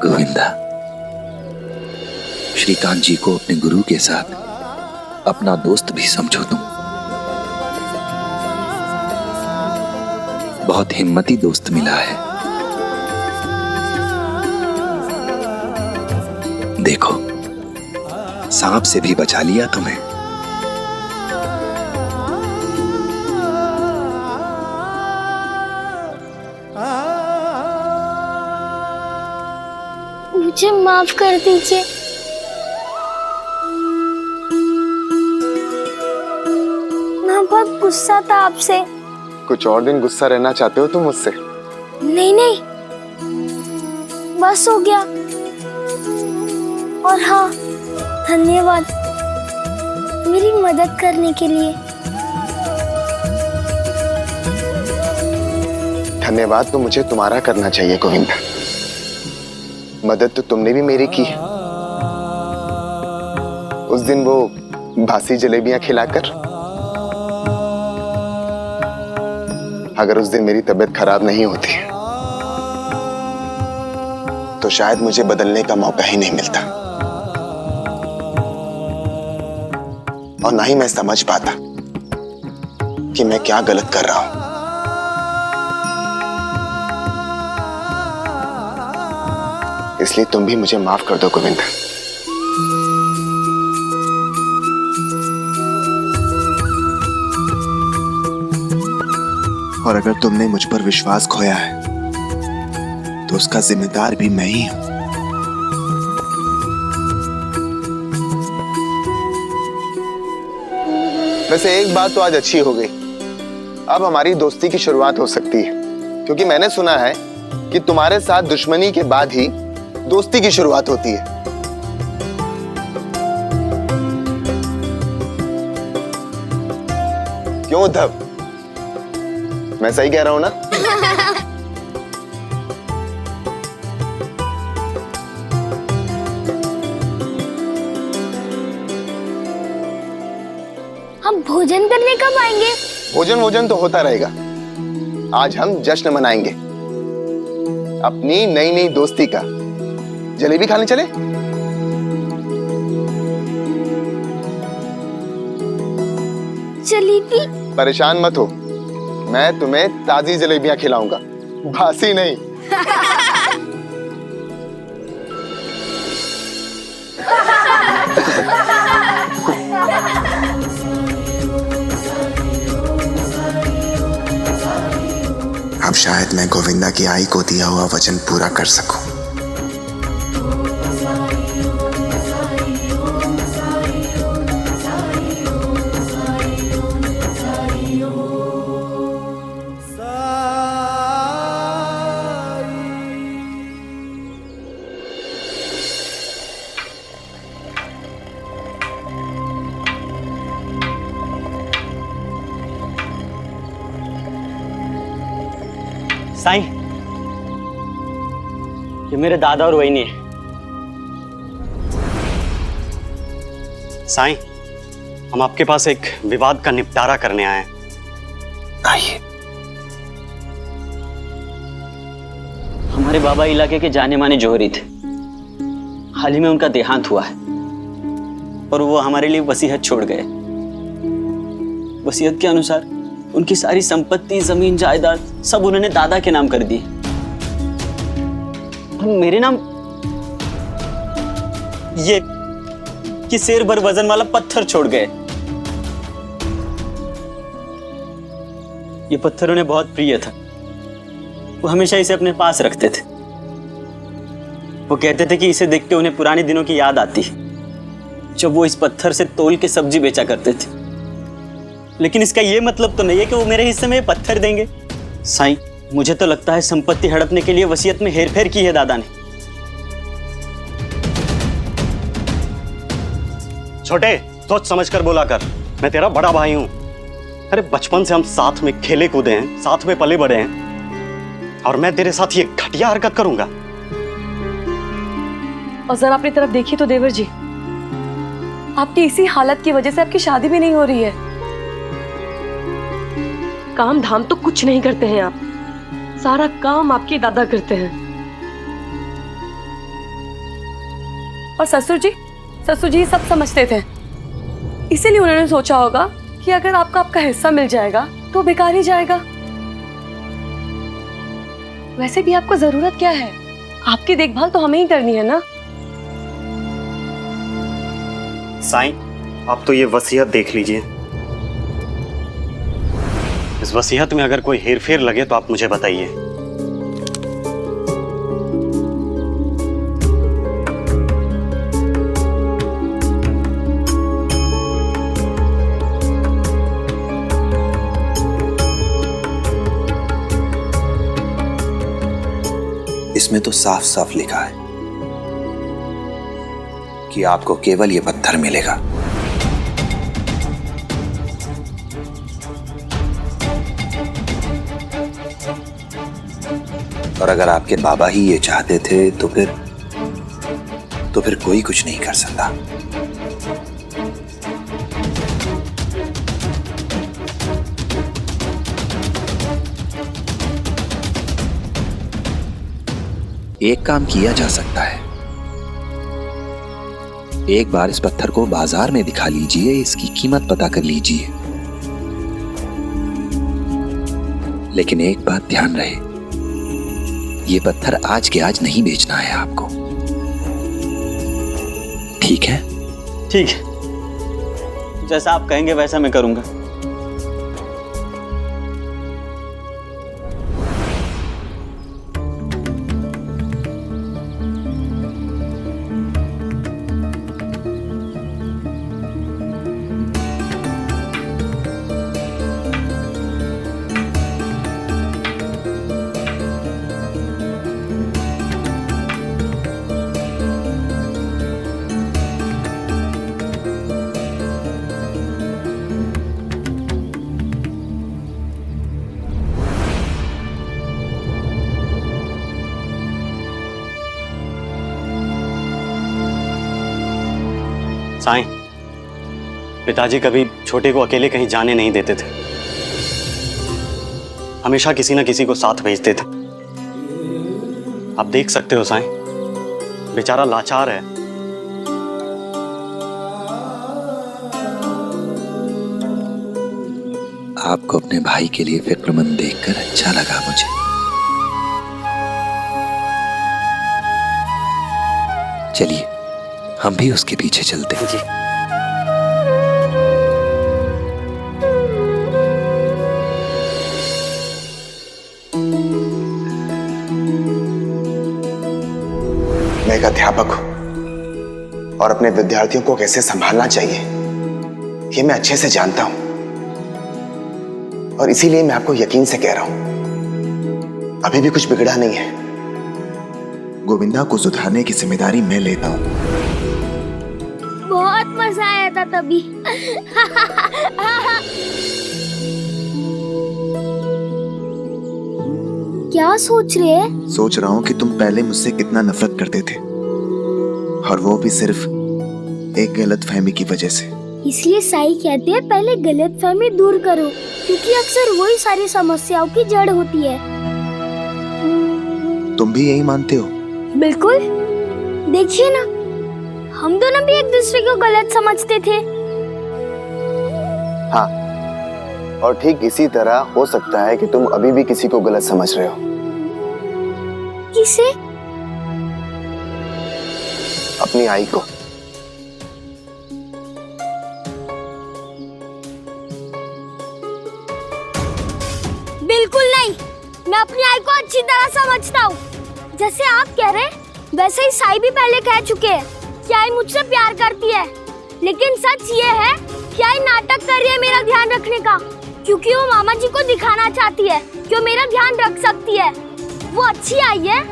गोविंदा, श्रीकांत जी को अपने गुरु के साथ अपना दोस्त भी समझो तुम। बहुत हिम्मती दोस्त मिला है। देखो, सांप से भी बचा लिया तुम्हें। मुझे माफ कर दीजिए। मैं बहुत गुस्सा था आपसे। कुछ और दिन गुस्सा रहना चाहते हो तुम मुझसे? नहीं नहीं, बस हो गया। और हाँ, धन्यवाद मेरी मदद करने के लिए। धन्यवाद तो मुझे तुम्हारा करना चाहिए गोविंदा। मदद तो तुमने भी मेरी की है। उस दिन वो बासी जलेबियां खिलाकर। अगर उस दिन मेरी तबीयत खराब नहीं होती तो शायद मुझे बदलने का मौका ही नहीं मिलता, और ना ही मैं समझ पाता कि मैं क्या गलत कर रहा हूं। इसलिए तुम भी मुझे माफ कर दो गोविंदा। और अगर तुमने मुझ पर विश्वास खोया है तो उसका जिम्मेदार भी मैं ही हूं। वैसे एक बात तो आज अच्छी हो गई, अब हमारी दोस्ती की शुरुआत हो सकती है, क्योंकि मैंने सुना है कि तुम्हारे साथ दुश्मनी के बाद ही दोस्ती की शुरुआत होती है। क्यों उद्धव, मैं सही कह रहा हूं ना? हम भोजन करने कब आएंगे? भोजन तो होता रहेगा। आज हम जश्न मनाएंगे अपनी नई नई दोस्ती का। जलेबी खाने चले? जलेबी? परेशान मत हो, मैं तुम्हें ताजी जलेबियां खिलाऊंगा, बासी नहीं। अब शायद मैं गोविंदा की आई को दिया हुआ वचन पूरा कर सकूं। साईं, ये मेरे दादा और वही है। साईं, हम आपके पास एक विवाद का निपटारा करने आए हैं। आइए। हमारे बाबा इलाके के जाने माने जोहरी थे। हाल ही में उनका देहांत हुआ है और वो हमारे लिए वसीयत छोड़ गए। वसीयत के अनुसार उनकी सारी संपत्ति, जमीन, जायदाद सब उन्होंने दादा के नाम कर दी और मेरे नाम ये शेर भर वजन वाला पत्थर छोड़ गए। ये पत्थर उन्हें बहुत प्रिय था। वो हमेशा इसे अपने पास रखते थे। वो कहते थे कि इसे देख के उन्हें पुराने दिनों की याद आती है जब वो इस पत्थर से तोल के सब्जी बेचा करते थे। लेकिन इसका ये मतलब तो नहीं है कि वो मेरे हिस्से में पत्थर देंगे। साईं, मुझे तो लगता है संपत्ति हड़पने के लिए वसीयत में हेरफेर की है दादा ने। छोटे, सोच समझ कर बोला कर। मैं तेरा बड़ा भाई हूं। अरे बचपन से हम साथ में खेले कूदे हैं, साथ में पले बड़े हैं, और मैं तेरे साथ ये घटिया हरकत करूंगा? और जरा अपनी तरफ देखिए तो देवर जी, आपकी इसी हालत की वजह से आपकी शादी भी नहीं हो रही है। काम धाम तो कुछ नहीं करते हैं आप, सारा काम आपके दादा करते हैं। और ससुर जी सब समझते थे, इसीलिए उन्होंने सोचा होगा कि अगर आपका हिस्सा मिल जाएगा तो बेकार ही जाएगा। वैसे भी आपको जरूरत क्या है? आपकी देखभाल तो हमें ही करनी है ना। साईं, आप तो ये वसीयत देख लीजिए। इस वसीयत में अगर कोई हेरफेर लगे तो आप मुझे बताइए। इसमें तो साफ साफ लिखा है कि आपको केवल ये पत्थर मिलेगा। और अगर आपके बाबा ही ये चाहते थे तो फिर कोई कुछ नहीं कर सकता। एक काम किया जा सकता है। एक बार इस पत्थर को बाजार में दिखा लीजिए, इसकी कीमत पता कर लीजिए। लेकिन एक बात ध्यान रहे, ये पत्थर आज के आज नहीं बेचना है आपको। ठीक है? ठीक है, जैसा आप कहेंगे वैसा मैं करूंगा। साईं, पिताजी कभी छोटे को अकेले कहीं जाने नहीं देते थे। हमेशा किसी न किसी को साथ भेजते थे। आप देख सकते हो साईं, बेचारा लाचार है। आपको अपने भाई के लिए फिक्रमंद देखकर अच्छा लगा मुझे। चलिए हम भी उसके पीछे चलते हैं। जी। मैं एक अध्यापक हूं और अपने विद्यार्थियों को कैसे संभालना चाहिए ये मैं अच्छे से जानता हूं, और इसीलिए मैं आपको यकीन से कह रहा हूं अभी भी कुछ बिगड़ा नहीं है। गोविंदा को सुधारने की जिम्मेदारी मैं लेता हूं। बहुत मजा आया था तभी। क्या सोच रहे हैं? सोच रहा हूं कि तुम पहले मुझसे कितना नफरत करते थे, और वो भी सिर्फ एक गलतफहमी की वजह से। इसलिए साई कहते हैं पहले गलतफहमी दूर करो, क्योंकि अक्सर वही सारी समस्याओं की जड़ होती है। तुम भी यही मानते हो? बिल्कुल। देखिए ना, हम दोनों भी एक दूसरे को गलत समझते थे। हाँ, और ठीक इसी तरह हो सकता है कि तुम अभी भी किसी को गलत समझ रहे हो। किसे? अपनी आई को। बिल्कुल नहीं, मैं अपनी आई को अच्छी तरह समझता हूँ। जैसे आप कह रहे हैं वैसे ही साई भी पहले कह चुके हैं कि आई मुझसे प्यार करती है, लेकिन सच ये है कि आई नाटक कर रही है मेरा ध्यान रखने का, क्योंकि वो मामा जी को दिखाना चाहती है कि वो मेरा ध्यान रख सकती है। वो अच्छी आई है,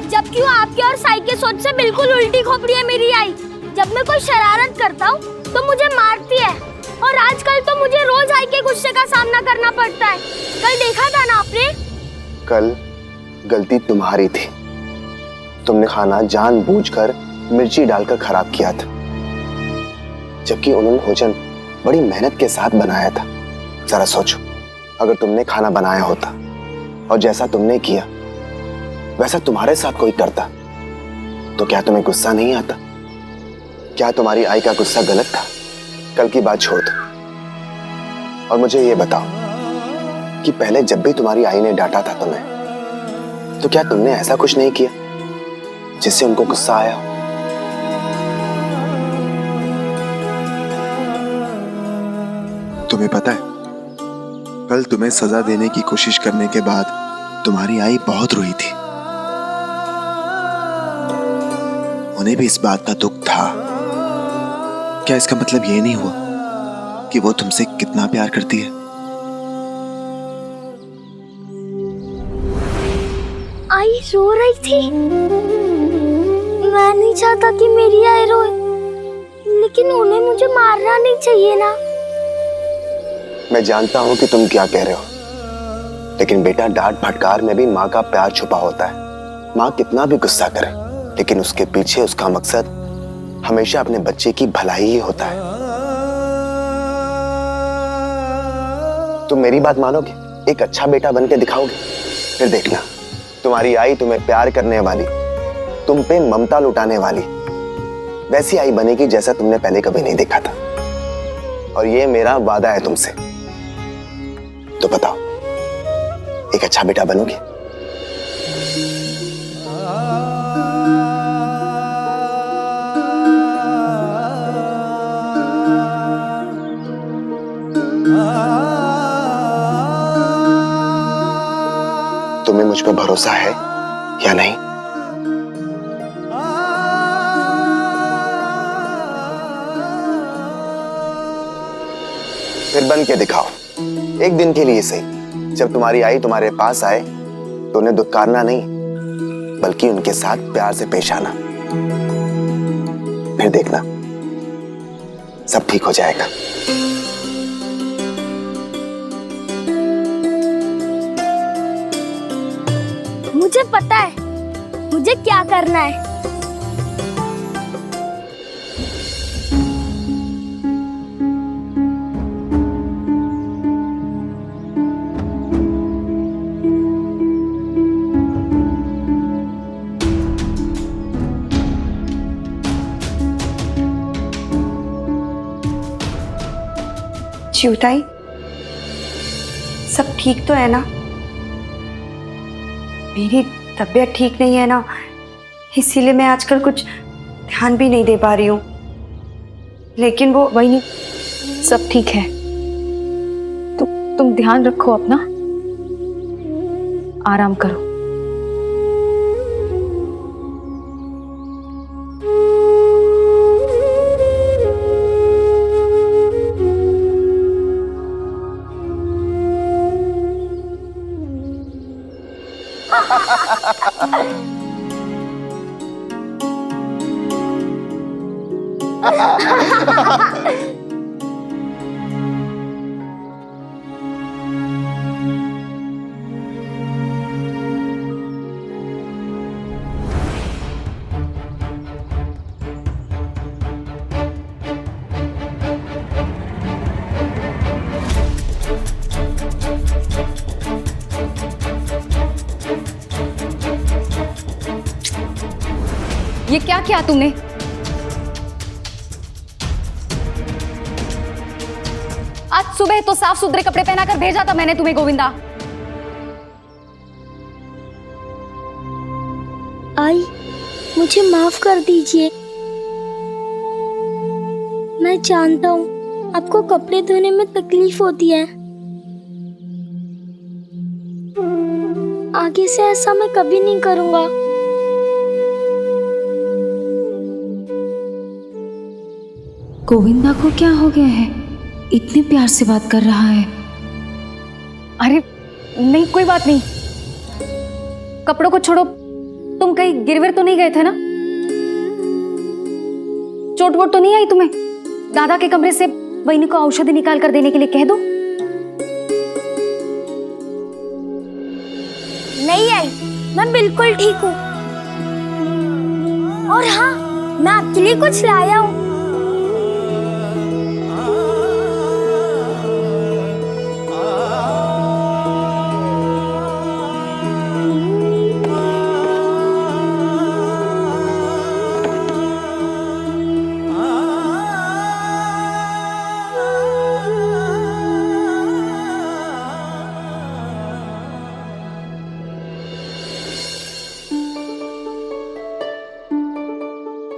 जबकि वो आपके और साई के सोच से बिल्कुल उल्टी खोपड़ी है मेरी आई। जब मैं कोई शरारत करता हूँ तो मुझे मारती है, और आजकल तो मुझे रोज आई के गुस्से का सामना करना पड़ता है। कल देखा था ना आपने? कल गलती तुम्हारी थी, तुमने खाना जानबूझकर मिर्ची डालकर खराब किया था, जबकि उन्होंने भोजन बड़ी मेहनत के साथ बनाया था। जरा सोचो, अगर तुमने खाना बनाया होता और जैसा तुमने किया वैसा तुम्हारे साथ कोई करता तो क्या तुम्हें गुस्सा नहीं आता? क्या तुम्हारी आई का गुस्सा गलत था? कल की बात छोड़ दो और मुझे ये बताओ कि पहले जब भी तुम्हारी आई ने डांटा था तुम्हें, तो क्या तुमने ऐसा कुछ नहीं किया जिससे उनको गुस्सा आया? तुम्हें पता है, कल तुम्हें सजा देने की कोशिश करने के बाद तुम्हारी आई बहुत रोई थी। उन्हें भी इस बात का दुख था। क्या इसका मतलब ये नहीं हुआ कि वो तुमसे कितना प्यार करती है? आई रो रही थी। मैं नहीं चाहता कि मेरी आई रोए, लेकिन उन्हें मुझे मारना नहीं चाहिए ना। मैं जानता हूं कि तुम क्या कह रहे हो, लेकिन बेटा, डांट फटकार में भी माँ का प्यार छुपा होता है। माँ कितना भी गुस्सा करे, लेकिन उसके पीछे उसका मकसद हमेशा अपने बच्चे की भलाई ही होता है। तुम मेरी बात मानोगे? एक अच्छा बेटा बन के दिखाओगे? फिर देखना, तुम्हारी आई तुम्हें प्यार करने वाली, तुम पे ममता लुटाने वाली वैसी आई बनेगी जैसा तुमने पहले कभी नहीं देखा था। और ये मेरा वादा है तुमसे। तो बताओ, एक अच्छा बेटा बनोगे? तुम्हें मुझ पर भरोसा है या नहीं? फिर बन के दिखाओ, एक दिन के लिए सही। जब तुम्हारी आई तुम्हारे पास आए तो उन्हें दुत्कारना नहीं, बल्कि उनके साथ प्यार से पेश आना। फिर देखना, सब ठीक हो जाएगा। मुझे पता है मुझे क्या करना है। चिवताई, सब ठीक तो है ना? मेरी तबीयत ठीक नहीं है ना, इसीलिए मैं आजकल कुछ ध्यान भी नहीं दे पा रही हूँ। लेकिन वो वही नहीं, सब ठीक है। तुम ध्यान रखो अपना, आराम करो। ये क्या किया तुमने? आज सुबह तो साफ सुथरे कपड़े पहनाकर भेजा था मैंने तुम्हें गोविंदा। आई, मुझे माफ कर दीजिए। मैं जानता हूँ आपको कपड़े धोने में तकलीफ होती है। आगे से ऐसा मैं कभी नहीं करूँगा। गोविंदा को क्या हो गया है? इतने प्यार से बात कर रहा है। अरे नहीं, कोई बात नहीं। कपड़ों को छोड़ो, तुम कहीं गिरविर तो नहीं गए थे ना? चोट वोट तो नहीं आई तुम्हें? दादा के कमरे से बहनी को औषधि निकाल कर देने के लिए कह दो। नहीं आई, मैं बिल्कुल ठीक हूँ। और हाँ, मैं आपके लिए कुछ लाया हूँ।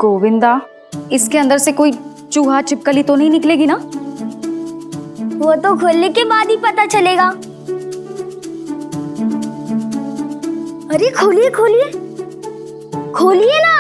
गोविंदा, इसके अंदर से कोई चूहा छिपकली तो नहीं निकलेगी ना? वो तो खोलने के बाद ही पता चलेगा। अरे खोलिए खोलिए, खोलिए ना।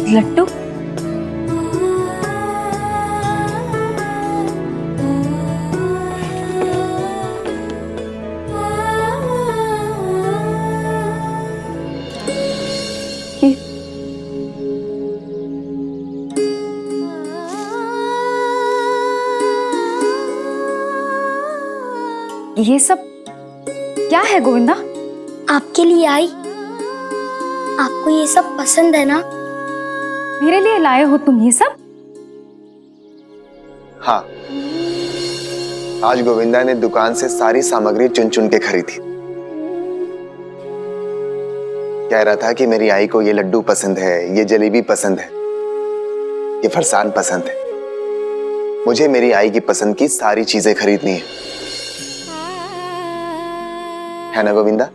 लट्टू, ये सब क्या है गोविंदा? आपके लिए आई। आपको ये सब पसंद है ना? मेरे लिए लाए हो तुम ये सब? हाँ, आज गोविंदा ने दुकान से सारी सामग्री चुन चुन के खरीदी। कह रहा था कि मेरी आई को ये लड्डू पसंद है, ये जलेबी पसंद है, ये फरसान पसंद है। मुझे मेरी आई की पसंद की सारी चीजें खरीदनी है ना गोविंदा?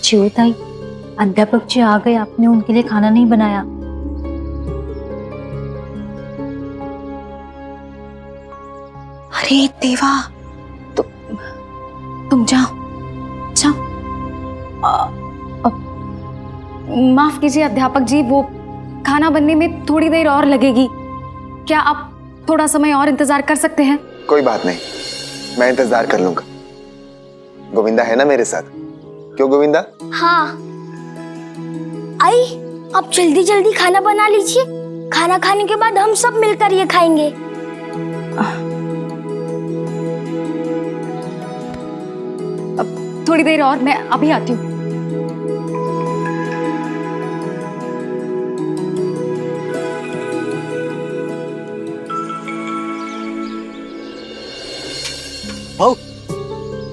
चिवताई, अध्यापक जी आ गए, आपने उनके लिए खाना नहीं बनाया। अरे देवा, तुम जाओ जाओ। माफ कीजिए अध्यापक जी, वो खाना बनने में थोड़ी देर और लगेगी। क्या आप थोड़ा समय और इंतजार कर सकते हैं? कोई बात नहीं, मैं इंतजार कर लूंगा। गोविंदा है ना मेरे साथ? क्यों गोविंदा? हाँ। आई, आप जल्दी जल्दी खाना बना लीजिए। खाना खाने के बाद हम सब मिलकर ये खाएंगे। अब थोड़ी देर और, मैं अभी आती हूँ। भाऊ,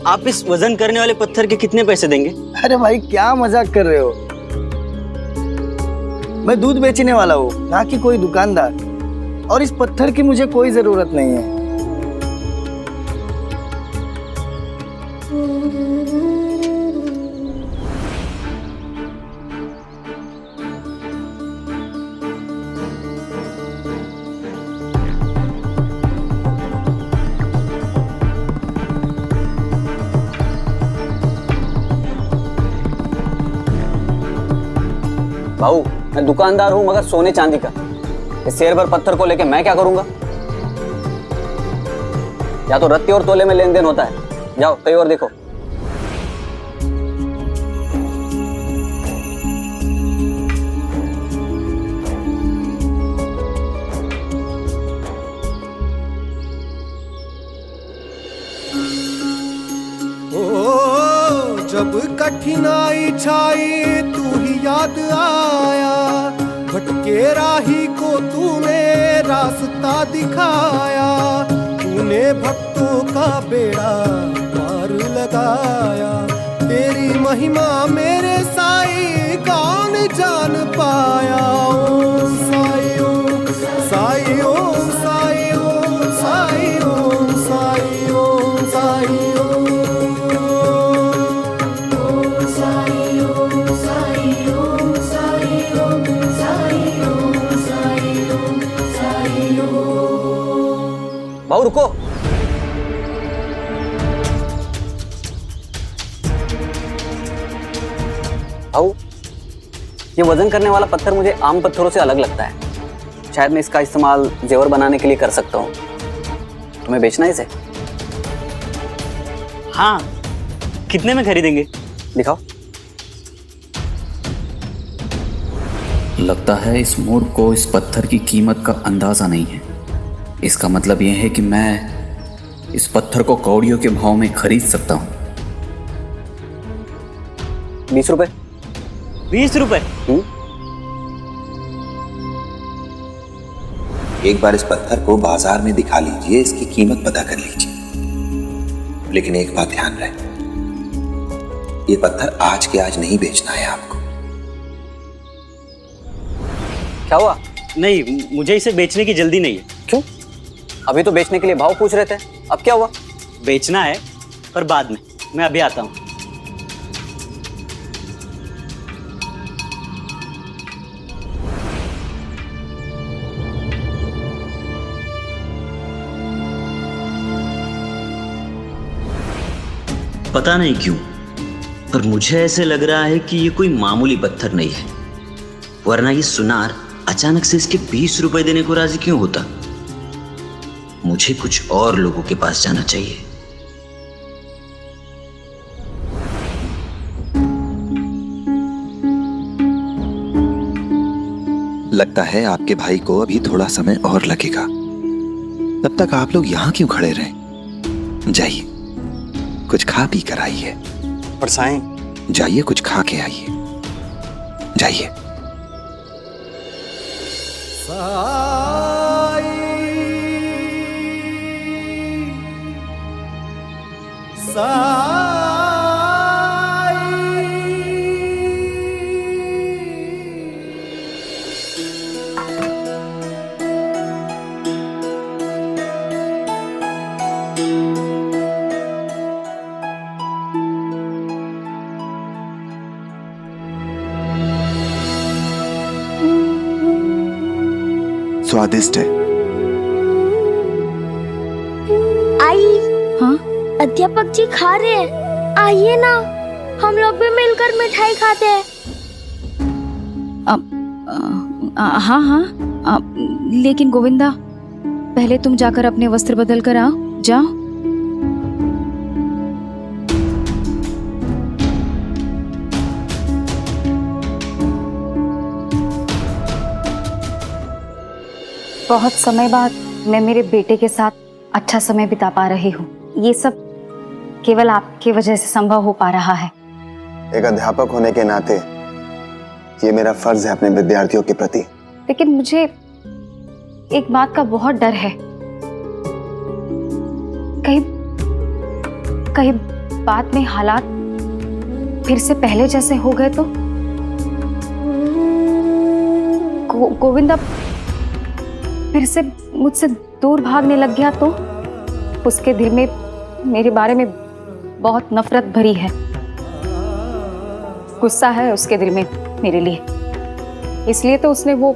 आप इस वजन करने वाले पत्थर के कितने पैसे देंगे? अरे भाई क्या मजाक कर रहे हो? मैं दूध बेचने वाला हूँ, ना कि कोई दुकानदार। और इस पत्थर की मुझे कोई जरूरत नहीं है। भाऊ, मैं दुकानदार हूँ मगर सोने चांदी का। इस शेर भर पत्थर को लेके मैं क्या करूंगा? या तो रत्ती और तोले में लेन देन होता है। जाओ कहीं और देखो। जब कठिनाई छाई तू ही याद आया, भटके राही को तूने रास्ता दिखाया, तूने भक्तों का बेड़ा पार लगाया। तेरी महिमा मेरे साईं कौन जान पाया। ओम साईं ओम साईं ओम साईं ओम साईं ओम साईं ओम साईं भाऊ रुको। भाऊ, ये वजन करने वाला पत्थर मुझे आम पत्थरों से अलग लगता है। शायद मैं इसका इस्तेमाल जेवर बनाने के लिए कर सकता हूँ। तुम्हें बेचना है इसे? हाँ। कितने में खरीदेंगे? दिखाओ। लगता है इस मूर्ख को इस पत्थर की कीमत का अंदाजा नहीं है। इसका मतलब यह है कि मैं इस पत्थर को कौड़ियों के भाव में खरीद सकता हूं। 20 रुपए। 20 रुपए? एक बार इस पत्थर को बाजार में दिखा लीजिए, इसकी कीमत पता कर लीजिए। लेकिन एक बात ध्यान रहे, ये पत्थर आज के आज नहीं बेचना है आपको। क्या हुआ? नहीं, मुझे इसे बेचने की जल्दी नहीं है। क्यों? अभी तो बेचने के लिए भाव पूछ रहे थे, अब क्या हुआ? बेचना है पर बाद में, मैं अभी आता हूं। पता नहीं क्यों, पर मुझे ऐसे लग रहा है कि ये कोई मामूली पत्थर नहीं है, वरना ये सुनार अचानक से इसके 20 रुपए देने को राजी क्यों होता? मुझे कुछ और लोगों के पास जाना चाहिए। लगता है आपके भाई को अभी थोड़ा समय और लगेगा। तब तक आप लोग यहां क्यों खड़े रहे? जाइए, कुछ खा पी कर आइए। पर साईं, जाइए कुछ खा के आइए, जाइए। स्वादिष्ट है। आई। हाँ? अध्यापक जी खा रहे हैं, आइए ना, हम लोग भी मिलकर मिठाई खाते हैं। हाँ हाँ, लेकिन गोविंदा पहले तुम जाकर अपने वस्त्र बदल कर आओ, जाओ। बहुत समय बाद मैं मेरे बेटे के साथ अच्छा समय बिता पा रही हूँ। ये सब केवल आपकी वजह से संभव हो पा रहा है। एक अध्यापक होने के नाते ये मेरा फर्ज है अपने विद्यार्थियों के प्रति। लेकिन मुझे एक बात का बहुत डर है, कहीं बाद में हालात फिर से पहले जैसे हो गए तो गोविंदा फिर से मुझसे दूर भागने लग गया तो उसके दिल में मेरे बारे में बहुत नफरत भरी है, गुस्सा है उसके दिल में मेरे लिए। इसलिए तो उसने वो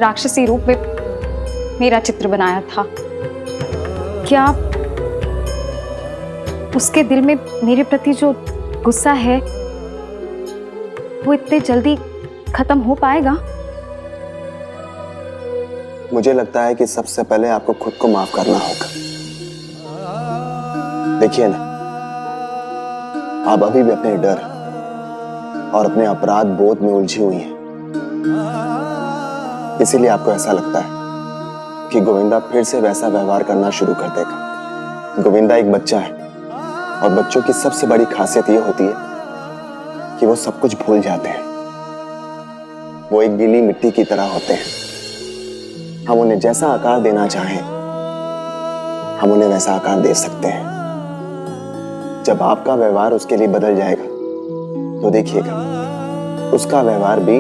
राक्षसी रूप में मेरा चित्र बनाया था। क्या उसके दिल में मेरे प्रति जो गुस्सा है वो इतने जल्दी खत्म हो पाएगा? मुझे लगता है कि सबसे पहले आपको खुद को माफ करना होगा। देखिए ना, आप अभी भी अपने डर और अपने अपराध बोध में उलझी हुई हैं। इसीलिए आपको ऐसा लगता है कि गोविंदा फिर से वैसा व्यवहार करना शुरू कर देगा। गोविंदा एक बच्चा है और बच्चों की सबसे बड़ी खासियत यह होती है कि वो सब कुछ भूल जाते हैं। वो एक गीली मिट्टी की तरह होते हैं। हम उन्हें जैसा आकार देना चाहें हम उन्हें वैसा आकार दे सकते हैं। जब आपका व्यवहार उसके लिए बदल जाएगा तो देखिएगा उसका व्यवहार भी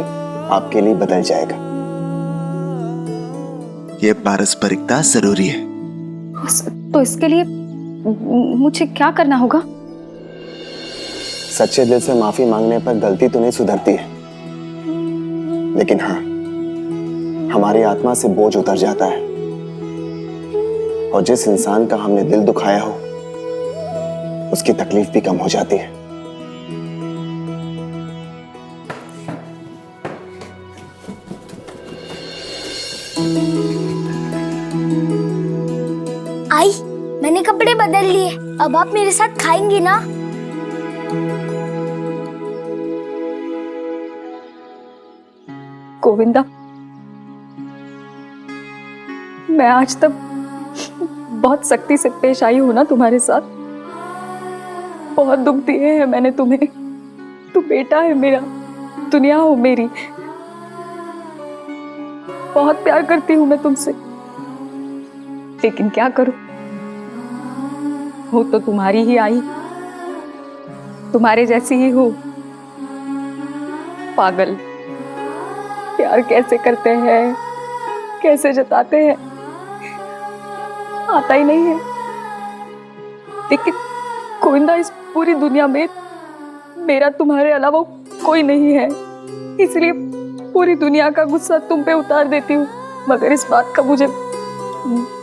आपके लिए बदल जाएगा। ये पारस्परिकता जरूरी है। तो इसके लिए मुझे क्या करना होगा? सच्चे दिल से माफी मांगने पर गलती तो नहीं सुधरती है, लेकिन हाँ, हमारी आत्मा से बोझ उतर जाता है और जिस इंसान का हमने दिल दुखाया हो उसकी तकलीफ भी कम हो जाती है। आई, मैंने कपड़े बदल लिए, अब आप मेरे साथ खाएंगी ना? गोविंदा, मैं आज तक बहुत सख्ती से पेश आई हूं ना तुम्हारे साथ। बहुत दुख दिए हैं मैंने तुम्हें। तू बेटा है मेरा, दुनिया हो मेरी। बहुत प्यार करती हूं मैं तुमसे, लेकिन क्या करूं, हो तो तुम्हारी ही आई, तुम्हारे जैसी ही हो। पागल, प्यार कैसे करते हैं, कैसे जताते हैं, आता ही नहीं है। लेकिन गोविंदा, इस पूरी दुनिया में मेरा तुम्हारे अलावा कोई नहीं है, इसलिए पूरी दुनिया का गुस्सा तुम पे उतार देती हूँ। मगर इस बात का मुझे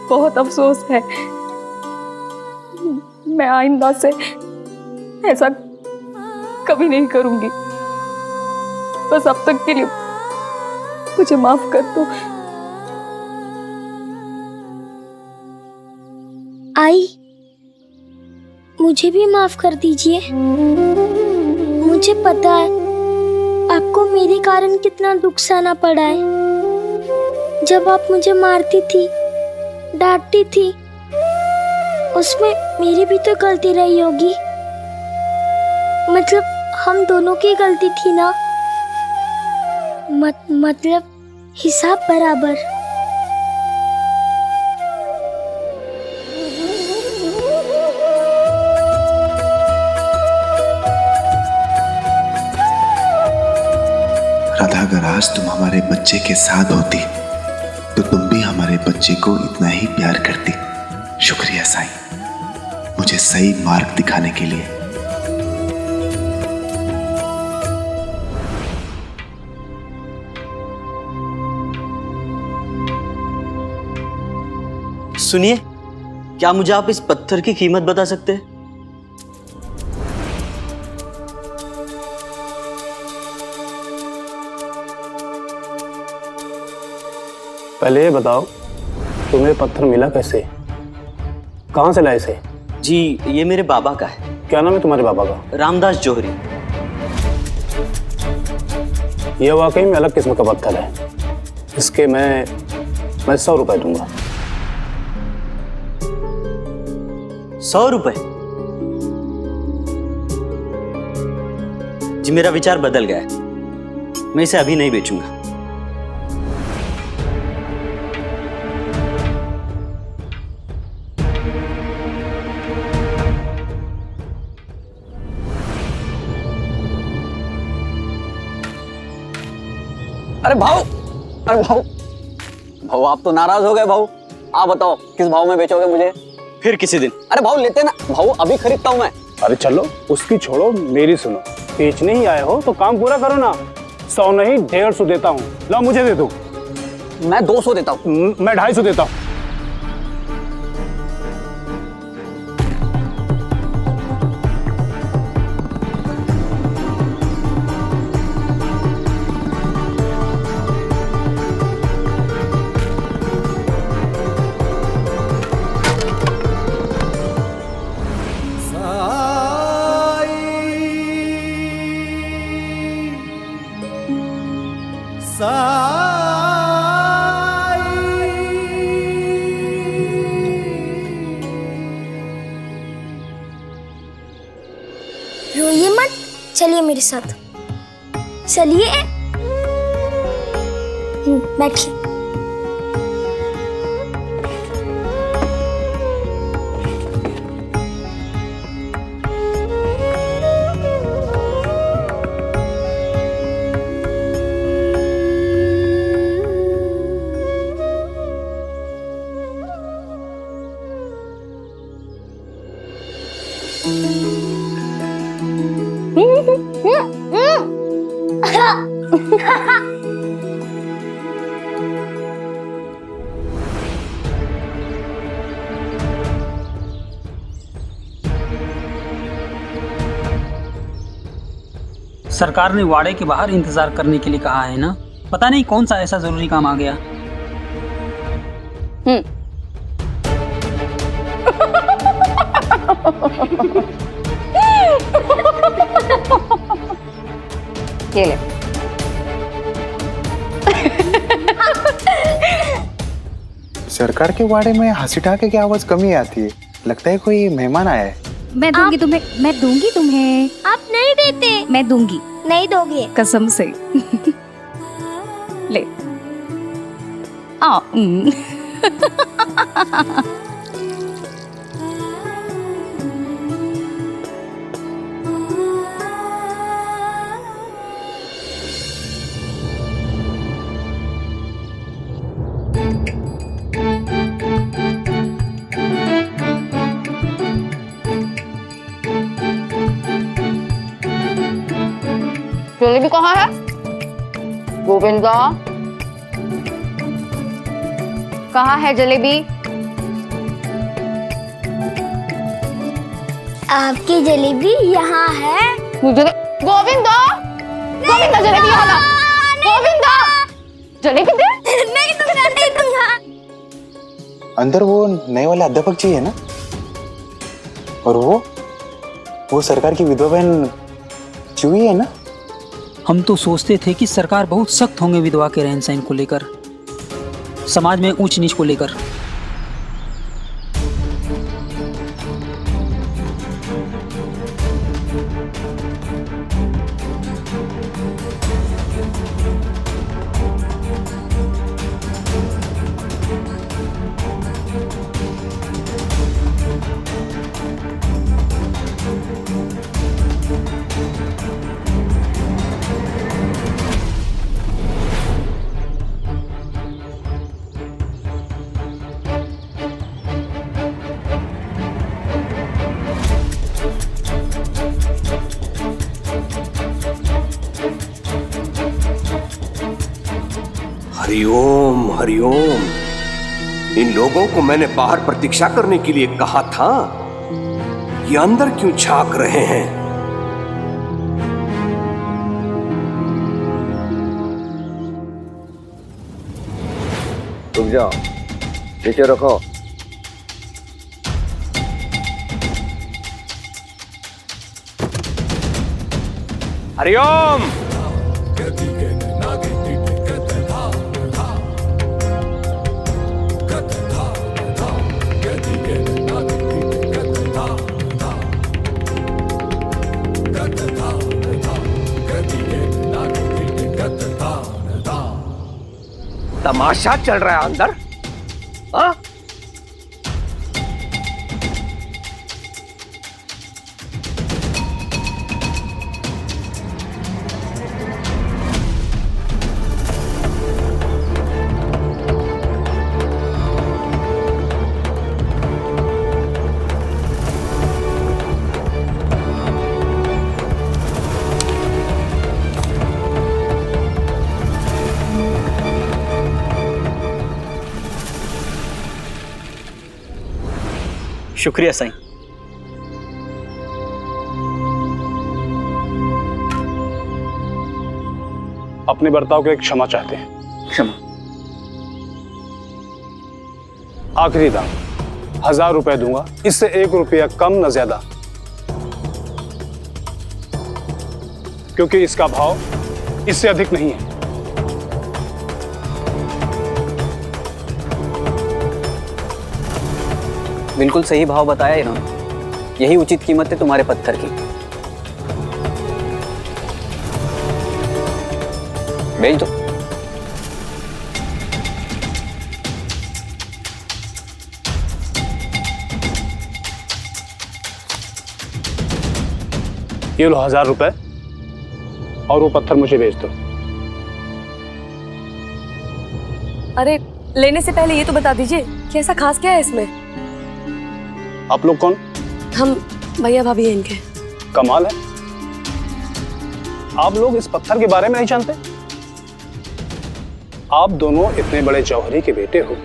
बहुत अफसोस है। मैं आइंदा से ऐसा कभी नहीं करूंगी। बस अब तक के लिए मुझे माफ कर दो। आई, मुझे भी माफ कर दीजिए। मुझे पता है आपको मेरे कारण कितना दुख सहना पड़ा है। जब आप मुझे मारती थी, डांटती थी, उसमें मेरी भी तो गलती रही होगी। मतलब हम दोनों की गलती थी ना? मतलब हिसाब बराबर। राधा, अगर आज तुम हमारे बच्चे के साथ होती तो तुम भी हमारे बच्चे को इतना ही प्यार करती। शुक्रिया साईं, मुझे सही मार्ग दिखाने के लिए। सुनिए, क्या मुझे आप इस पत्थर की कीमत बता सकते हैं? पहले ये बताओ, तुम्हें पत्थर मिला कैसे? कहाँ से लाए इसे? जी ये मेरे बाबा का है। क्या नाम है तुम्हारे बाबा का? रामदास जौहरी। यह वाकई में अलग किस्म का पत्थर है। इसके मैं 100 रुपए दूंगा। 100 रुपए? जी मेरा विचार बदल गया है, मैं इसे अभी नहीं बेचूंगा। अरे भाऊ, भाऊ आप तो नाराज हो गए भाऊ। आप बताओ किस भाव में बेचोगे मुझे? फिर किसी दिन। अरे भाऊ लेते ना भाऊ, अभी खरीदता हूँ मैं। अरे चलो उसकी छोड़ो, मेरी सुनो। बेचने ही आए हो तो काम पूरा करो ना। 100 नहीं 150 देता हूँ। लो मुझे दे दो। मैं 200 देता हूँ। मैं 250 देता हूँ। रोइए मत, चलिए मेरे साथ। चलिए बैठिए। सरकार ने वाड़े के बाहर इंतजार करने के लिए कहा है ना? पता नहीं कौन सा ऐसा जरूरी काम आ गया। ये ले। सरकार के वाड़े में हंसी ठहाके की आवाज कमी आती है। लगता है कोई मेहमान आया है। मैं दूंगी तुम्हें, मैं दूंगी तुम्हें। आप नहीं देते। मैं दूंगी। नहीं दोगे? कसम से। ले। जलेबी कहाँ है? गोविंदा कहाँ है जलेबी? आपकी जलेबी यहाँ है। मुझे गोविंदा, गोविंदा जलेबी यहाँ ला। गोविंदा जलेबी दे। नहीं दूंगा, नहीं दूंगा। अंदर वो नए वाले अध्यापक जी है ना, और वो सरकार की विधवा बहन चूही है ना। हम तो सोचते थे कि सरकार बहुत सख्त होंगे विधवा के रहन सहन को लेकर, समाज में ऊंच नीच को लेकर। हरिओम हरिओम। इन लोगों को मैंने बाहर प्रतीक्षा करने के लिए कहा था, ये अंदर क्यों झांक रहे हैं? रुक जाओ, नीचे रखो। हरिओम। तमाशा चल रहा है अंदर, हाँ? शुक्रिया साईं। अपने बर्ताव के लिए क्षमा चाहते हैं। क्षमा। आखिरी दाम 1000 रुपए दूंगा, इससे 1 रुपया कम न ज्यादा, क्योंकि इसका भाव इससे अधिक नहीं है। बिल्कुल सही भाव बताया इन्होंने, यही उचित कीमत है तुम्हारे पत्थर की। भेज दो। ये लो 1000 रुपए और वो पत्थर मुझे भेज दो। अरे लेने से पहले ये तो बता दीजिए कि ऐसा खास क्या है इसमें? आप लोग कौन? हम भैया भाभी हैं इनके। कमाल है, आप लोग इस पत्थर के बारे में नहीं जानते। आप दोनों इतने बड़े जौहरी के बेटे हो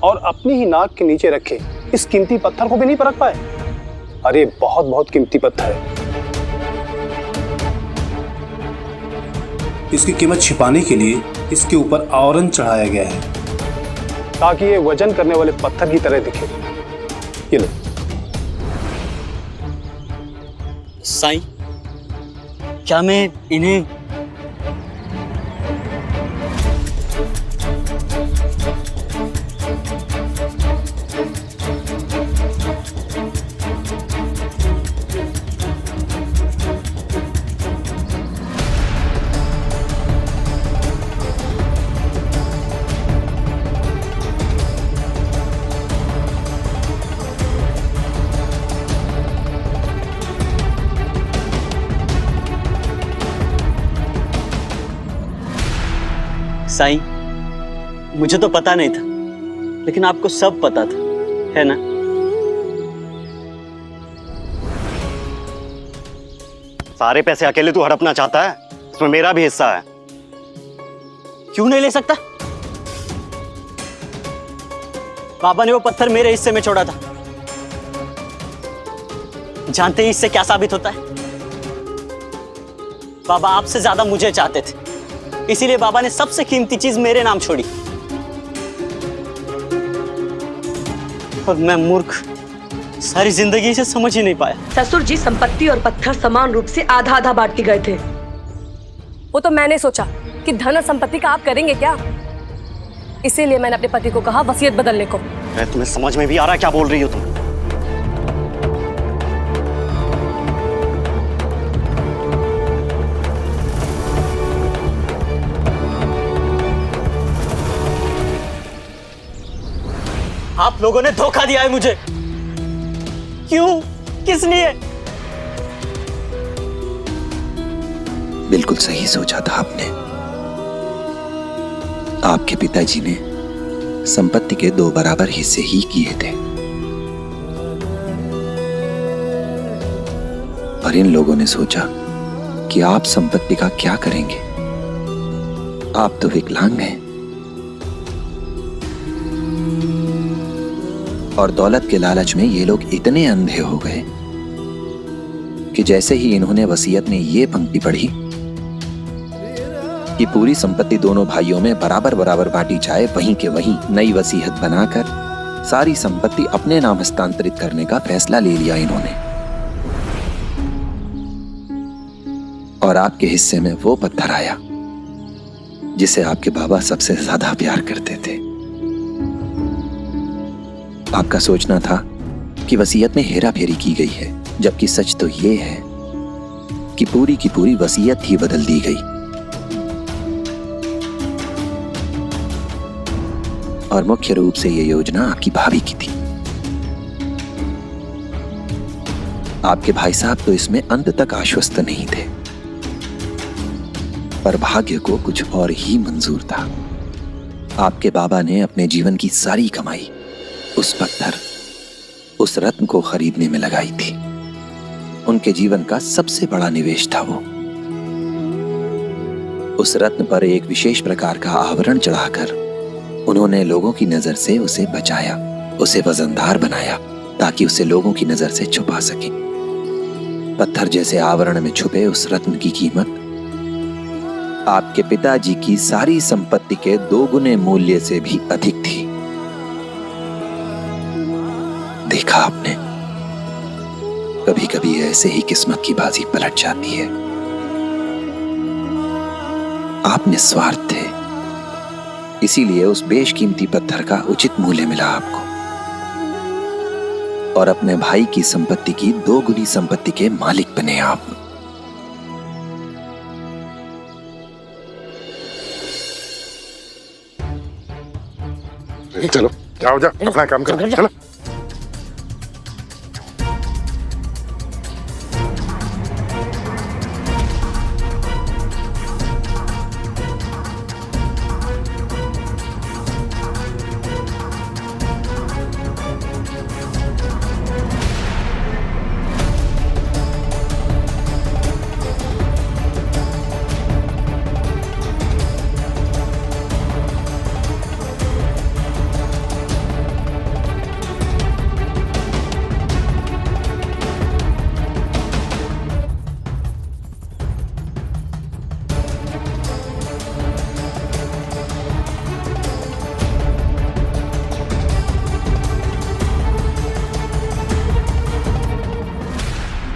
और अपनी ही नाक के नीचे रखे इस कीमती पत्थर को भी नहीं परख पाए। अरे बहुत बहुत कीमती पत्थर है। इसकी कीमत छिपाने के लिए इसके ऊपर आवरण चढ़ाया गया है ताकि ये वजन करने वाले पत्थर की तरह दिखे। ये लो। साईं, क्या मैं इन्हें साईं, मुझे तो पता नहीं था, लेकिन आपको सब पता था, है ना? सारे पैसे अकेले तू हड़पना चाहता है, इसमें मेरा भी हिस्सा है। क्यों नहीं ले सकता? बाबा ने वो पत्थर मेरे हिस्से में छोड़ा था। जानते ही इससे क्या साबित होता है? बाबा आपसे ज्यादा मुझे चाहते थे, इसीलिए बाबा ने सबसे कीमती चीज मेरे नाम छोड़ी। और मैं मूर्ख सारी जिंदगी इसे समझ ही नहीं पाया। ससुर जी संपत्ति और पत्थर समान रूप से आधा आधा बांटते गए थे। वो तो मैंने सोचा कि धन और संपत्ति का आप करेंगे क्या, इसीलिए मैंने अपने पति को कहा वसीयत बदलने को। तुम्हें समझ में भी आ रहा है क्या बोल रही हो तुम? आप लोगों ने धोखा दिया है मुझे। क्यों? किस लिए? बिल्कुल सही सोचा था आपने। आपके पिताजी ने संपत्ति के 2 बराबर हिस्से ही किए थे, पर इन लोगों ने सोचा कि आप संपत्ति का क्या करेंगे। आप तो विकलांग हैं और दौलत के लालच में ये लोग इतने अंधे हो गए कि जैसे ही इन्होंने वसीयत में ये पंक्ति पढ़ी, कि पूरी संपत्ति दोनों भाइयों में बराबर बराबर बांटी जाए, वहीं के वहीं नई वसीयत बनाकर सारी संपत्ति अपने नाम हस्तांतरित करने का फैसला ले लिया इन्होंने। और आपके हिस्से में वो पत्थर आया जिसे आपके बाबा सबसे ज्यादा प्यार करते थे। आपका सोचना था कि वसीयत में हेरा फेरी की गई है, जबकि सच तो ये है कि पूरी की पूरी वसीयत ही बदल दी गई। और मुख्य रूप से यह योजना आपकी भाभी की थी। आपके भाई साहब तो इसमें अंत तक आश्वस्त नहीं थे, पर भाग्य को कुछ और ही मंजूर था। आपके बाबा ने अपने जीवन की सारी कमाई उस पत्थर, उस रत्न को खरीदने में लगाई थी। उनके जीवन का सबसे बड़ा निवेश था वो। उस रत्न पर एक विशेष प्रकार का आवरण चढ़ाकर उन्होंने लोगों की नजर से उसे बचाया, उसे वजनदार बनाया ताकि उसे लोगों की नजर से छुपा सके। पत्थर जैसे आवरण में छुपे उस रत्न की कीमत आपके पिताजी की सारी संपत्ति के 2 गुने मूल्य से भी अधिक थी। देखा आपने, कभी कभी ऐसे ही किस्मत की बाजी पलट जाती है। आप निस्वार्थ थे, इसीलिए उस बेशकीमती पत्थर का उचित मूल्य मिला आपको और अपने भाई की संपत्ति की 2 गुनी संपत्ति के मालिक बने आप। चलो जाओ जाओ अपना काम करो, चलो।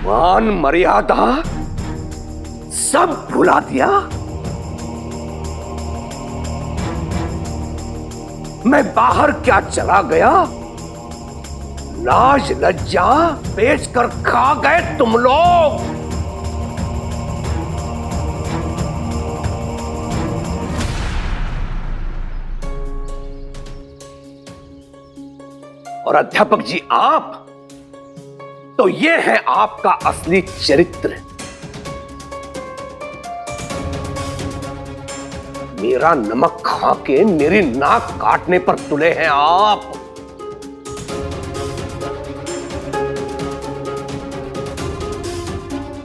मान मर्यादा सब भुला दिया। मैं बाहर क्या चला गया, लाज लज्जा बेच कर खा गए तुम लोग। और अध्यापक जी आप तो ये है आपका असली चरित्र। मेरा नमक खा के मेरी नाक काटने पर तुले हैं आप।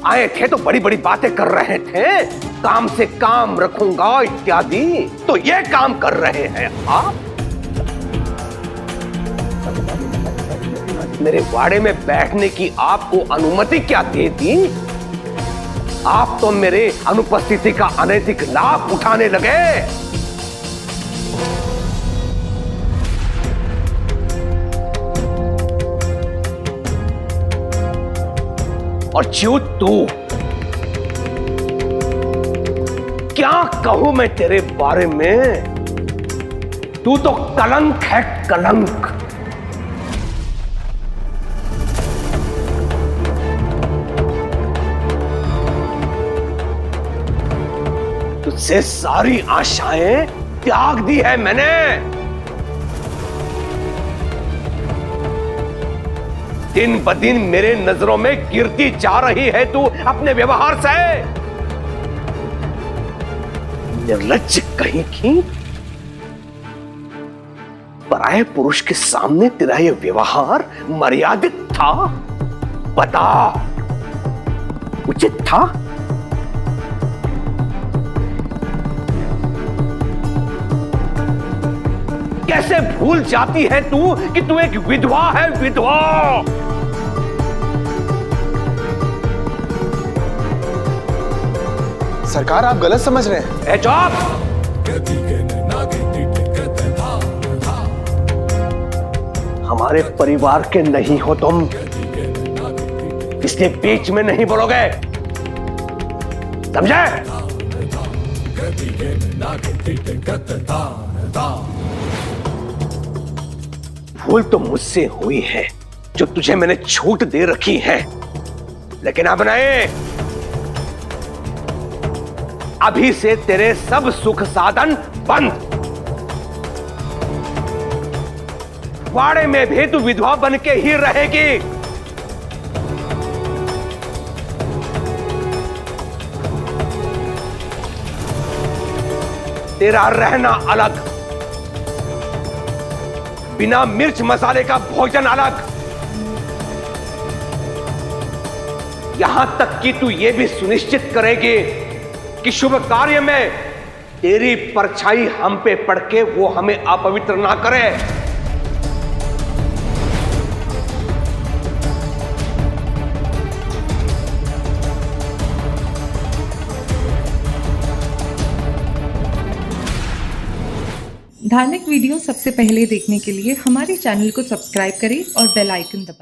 आए थे तो बड़ी बड़ी बातें कर रहे थे, काम से काम रखूंगा इत्यादि, तो ये काम कर रहे हैं आप। मेरे वाड़े में बैठने की आपको अनुमति क्या दे दी? आप तो मेरे अनुपस्थिति का अनैतिक लाभ उठाने लगे। और च्यूत तू, क्या कहूं मैं तेरे बारे में? तू तो कलंक है, कलंक। तुझसे सारी आशाएं त्याग दी है मैंने। दिन ब दिन मेरे नजरों में गिरती जा रही है तू अपने व्यवहार से। निर्लज्ज कहीं की। पराये पुरुष के सामने तेरा यह व्यवहार मर्यादित था? बता, उचित था? कैसे भूल जाती है तू कि तू एक विधवा है, विधवा। सरकार आप गलत समझ रहे हैं। ए चुप! हमारे परिवार के नहीं हो तुम, इसके बीच में नहीं बोलोगे, समझे? भूल तो मुझसे हुई है जो तुझे मैंने छूट दे रखी है, लेकिन अब नहीं। अभी से तेरे सब सुख साधन बंद। वाड़े में भी तू विधवा बन के ही रहेगी। तेरा रहना अलग, बिना मिर्च मसाले का भोजन अलग, यहां तक कि तू यह भी सुनिश्चित करेगी कि शुभ कार्य में तेरी परछाई हम पे पड़ के वो हमें अपवित्र ना करे। धार्मिक वीडियो सबसे पहले देखने के लिए हमारे चैनल को सब्सक्राइब करें और बेल आइकन दबाएं।